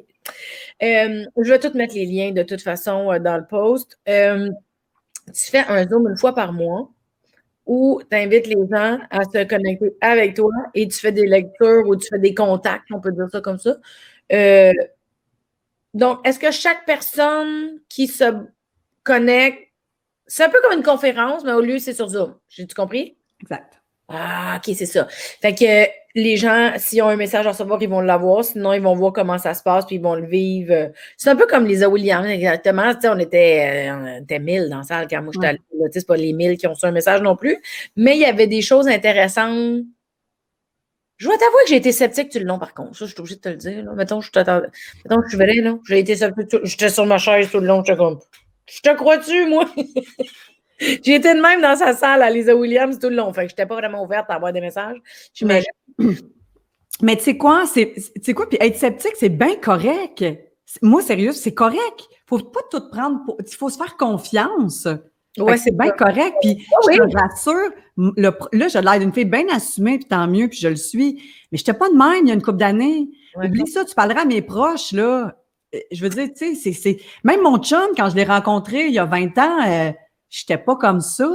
Je vais tout mettre les liens de toute façon dans le post. Tu fais un Zoom une fois par mois où tu invites les gens à se connecter avec toi et tu fais des lectures ou tu fais des contacts, on peut dire ça comme ça. Donc, est-ce que chaque personne qui se connecte, c'est un peu comme une conférence, mais au lieu, c'est sur Zoom. J'ai-tu compris? Exact. Ah, OK, c'est ça. Fait que les gens, s'ils ont un message à recevoir, ils vont l'avoir. Sinon, ils vont voir comment ça se passe, puis ils vont le vivre. C'est un peu comme Lisa Williams, exactement. Tu sais, on était 1000 dans la salle quand moi, j'étais allée. Tu sais, c'est pas les 1000 qui ont reçu un message non plus. Mais il y avait des choses intéressantes. Je dois t'avouer que j'ai été sceptique tout le long, par contre. Ça, je suis obligée de te le dire. Là. Mettons, je suis vraie, là. J'ai été sceptique. J'étais sur ma chaise tout le long. J'étais comme, je te crois-tu, moi? J'ai été de même dans sa salle à Lisa Williams tout le long. Fait que je n'étais pas vraiment ouverte à avoir des messages. Mais tu sais quoi? Puis être sceptique, c'est bien correct. Moi, sérieux, c'est correct. Faut pas tout prendre il faut se faire confiance. Ouais, c'est bien correct. Puis je te rassure, là, j'ai l'air d'une fille bien assumée, puis tant mieux, puis je le suis. Mais je n'étais pas de même il y a une couple d'années. Oublie ça, tu parleras à mes proches, là. Je veux dire, tu sais, c'est même mon chum, quand je l'ai rencontré il y a 20 ans, j'étais pas comme ça.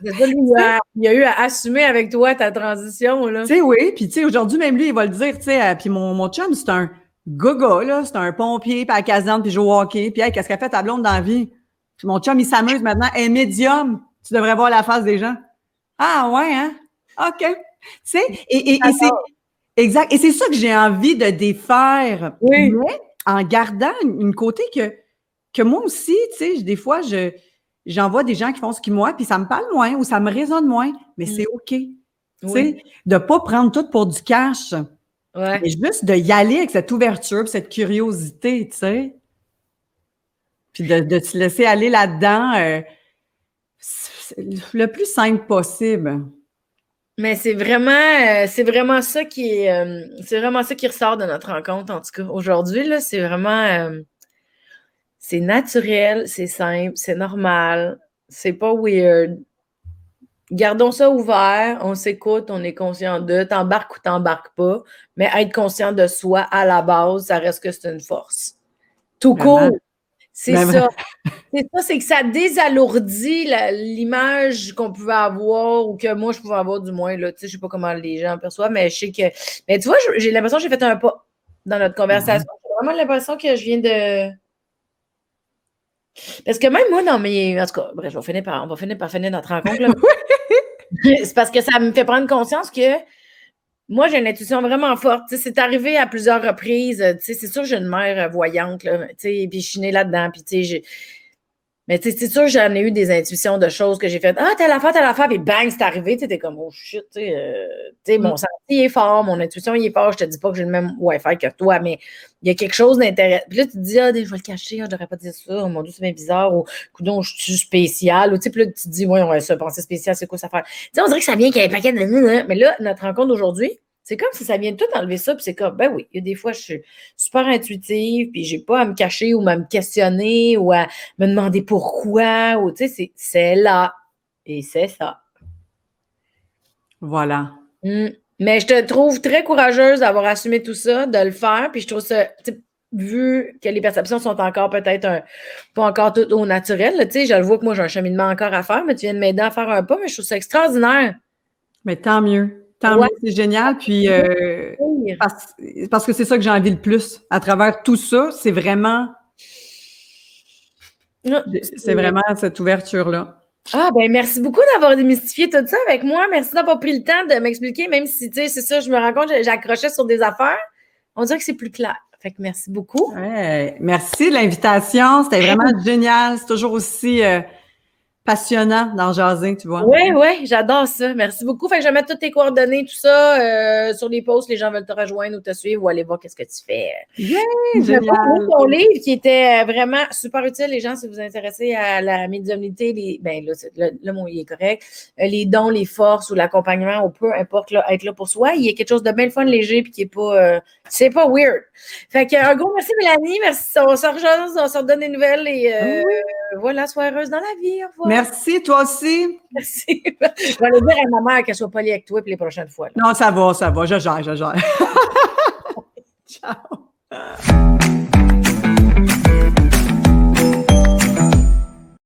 Il a eu à assumer avec toi ta transition, là. Tu sais, oui. Puis, tu sais, aujourd'hui, même lui, il va le dire, tu sais. Puis mon chum, c'est un gaga, là. C'est un pompier, puis à la caserne, puis il joue au hockey. Puis, hey, qu'est-ce qu'elle fait ta blonde dans la vie? Puis mon chum, il s'amuse maintenant. Elle est médium. Tu devrais voir la face des gens. Ah, ouais, hein? OK. Tu sais, et c'est... Exact. Et c'est ça que j'ai envie de défaire. Oui. Mais en gardant une côté que moi aussi, tu sais, des fois, j'en vois des gens qui font ce qu'ils moi, puis ça me parle moins ou ça me résonne moins, mais c'est OK. Tu sais, de ne pas prendre tout pour du cash. Ouais. Mais juste de y aller avec cette ouverture, cette curiosité, tu sais. Puis de te laisser aller là-dedans le plus simple possible. Mais c'est vraiment ça qui ressort de notre rencontre, en tout cas. Aujourd'hui, là, c'est vraiment c'est naturel, c'est simple, c'est normal, c'est pas weird. Gardons ça ouvert, on s'écoute, on est conscient de, t'embarques ou t'embarques pas, mais être conscient de soi à la base, ça reste que c'est une force. tout Vraiment. court. C'est Ben, ça. C'est ça, c'est que ça désalourdit l'image qu'on pouvait avoir ou que moi, je pouvais avoir du moins. Là. Tu sais, je sais pas comment les gens perçoivent, mais je sais que... Mais tu vois, j'ai l'impression que j'ai fait un pas dans notre conversation. J'ai vraiment l'impression que je viens de... Parce que même moi, dans mes... En tout cas, bref, on va finir par finir notre rencontre. Là. C'est parce que ça me fait prendre conscience que moi, j'ai une intuition vraiment forte. Tu sais, c'est arrivé à plusieurs reprises. Tu sais, c'est sûr que j'ai une mère voyante, là, tu sais, puis je suis née là-dedans. Puis, tu sais, mais tu sais, c'est sûr que j'en ai eu des intuitions de choses que j'ai faites. Ah, telle affaire, puis bang, c'est arrivé. Tu sais, t'es comme, oh shit, tu sais, mon senti est fort, mon intuition il est fort. Je te dis pas que j'ai le même Wi-Fi que toi, mais il y a quelque chose d'intéressant. Puis là, tu te dis, je vais le cacher, je devrais pas dire ça. Oh, mon Dieu, c'est bien bizarre. Ou, coudonc, je suis spécial. Ou, tu sais, puis là, tu te dis, ouais, ça, penser spécial, c'est quoi ça faire? Tu sais, on dirait que ça vient qu'il y a un paquet de. Mais là, notre rencontre d'aujourd'hui, c'est comme si ça vient tout enlever ça, puis c'est comme, ben oui, il y a des fois, je suis super intuitive, puis j'ai pas à me cacher ou à me questionner ou à me demander pourquoi, ou tu sais, c'est là, et c'est ça. Voilà. Mais je te trouve très courageuse d'avoir assumé tout ça, de le faire, puis je trouve ça, vu que les perceptions sont encore peut-être pas encore toutes au naturel, tu sais, je le vois que moi, j'ai un cheminement encore à faire, mais tu viens de m'aider à faire un pas, mais je trouve ça extraordinaire. Mais tant mieux. Tant Ouais. mieux, c'est génial. Puis, parce que c'est ça que j'ai envie le plus. À travers tout ça, c'est vraiment cette ouverture-là. Ah, ben merci beaucoup d'avoir démystifié tout ça avec moi. Merci d'avoir pris le temps de m'expliquer, même si, tu sais, c'est ça, je me rends compte, j'accrochais sur des affaires. On dirait que c'est plus clair. Fait que merci beaucoup. Ouais, merci de l'invitation. C'était vraiment génial. C'est toujours aussi passionnant d'en jaser, tu vois. Oui, j'adore ça. Merci beaucoup. Fait que je vais mettre toutes tes coordonnées, tout ça, sur les posts. Les gens veulent te rejoindre ou te suivre ou aller voir qu'est-ce que tu fais. Yeah, J'ai génial. ton livre qui était vraiment super utile, les gens, si vous vous intéressez à la médiumnité, le mot il est correct, les dons, les forces ou l'accompagnement, ou peu importe, là, être là pour soi, il y a quelque chose de bien le fun, léger, puis qui est pas, c'est pas weird. Fait que un gros merci, Mélanie, merci, on se rejoint, on se redonne des nouvelles et voilà, sois heureuse dans la vie, au revoir. Merci, toi aussi. Merci. Je vais aller dire à ma mère qu'elle soit polie avec toi pour les prochaines fois. Là. Non, ça va, je gère. Ciao.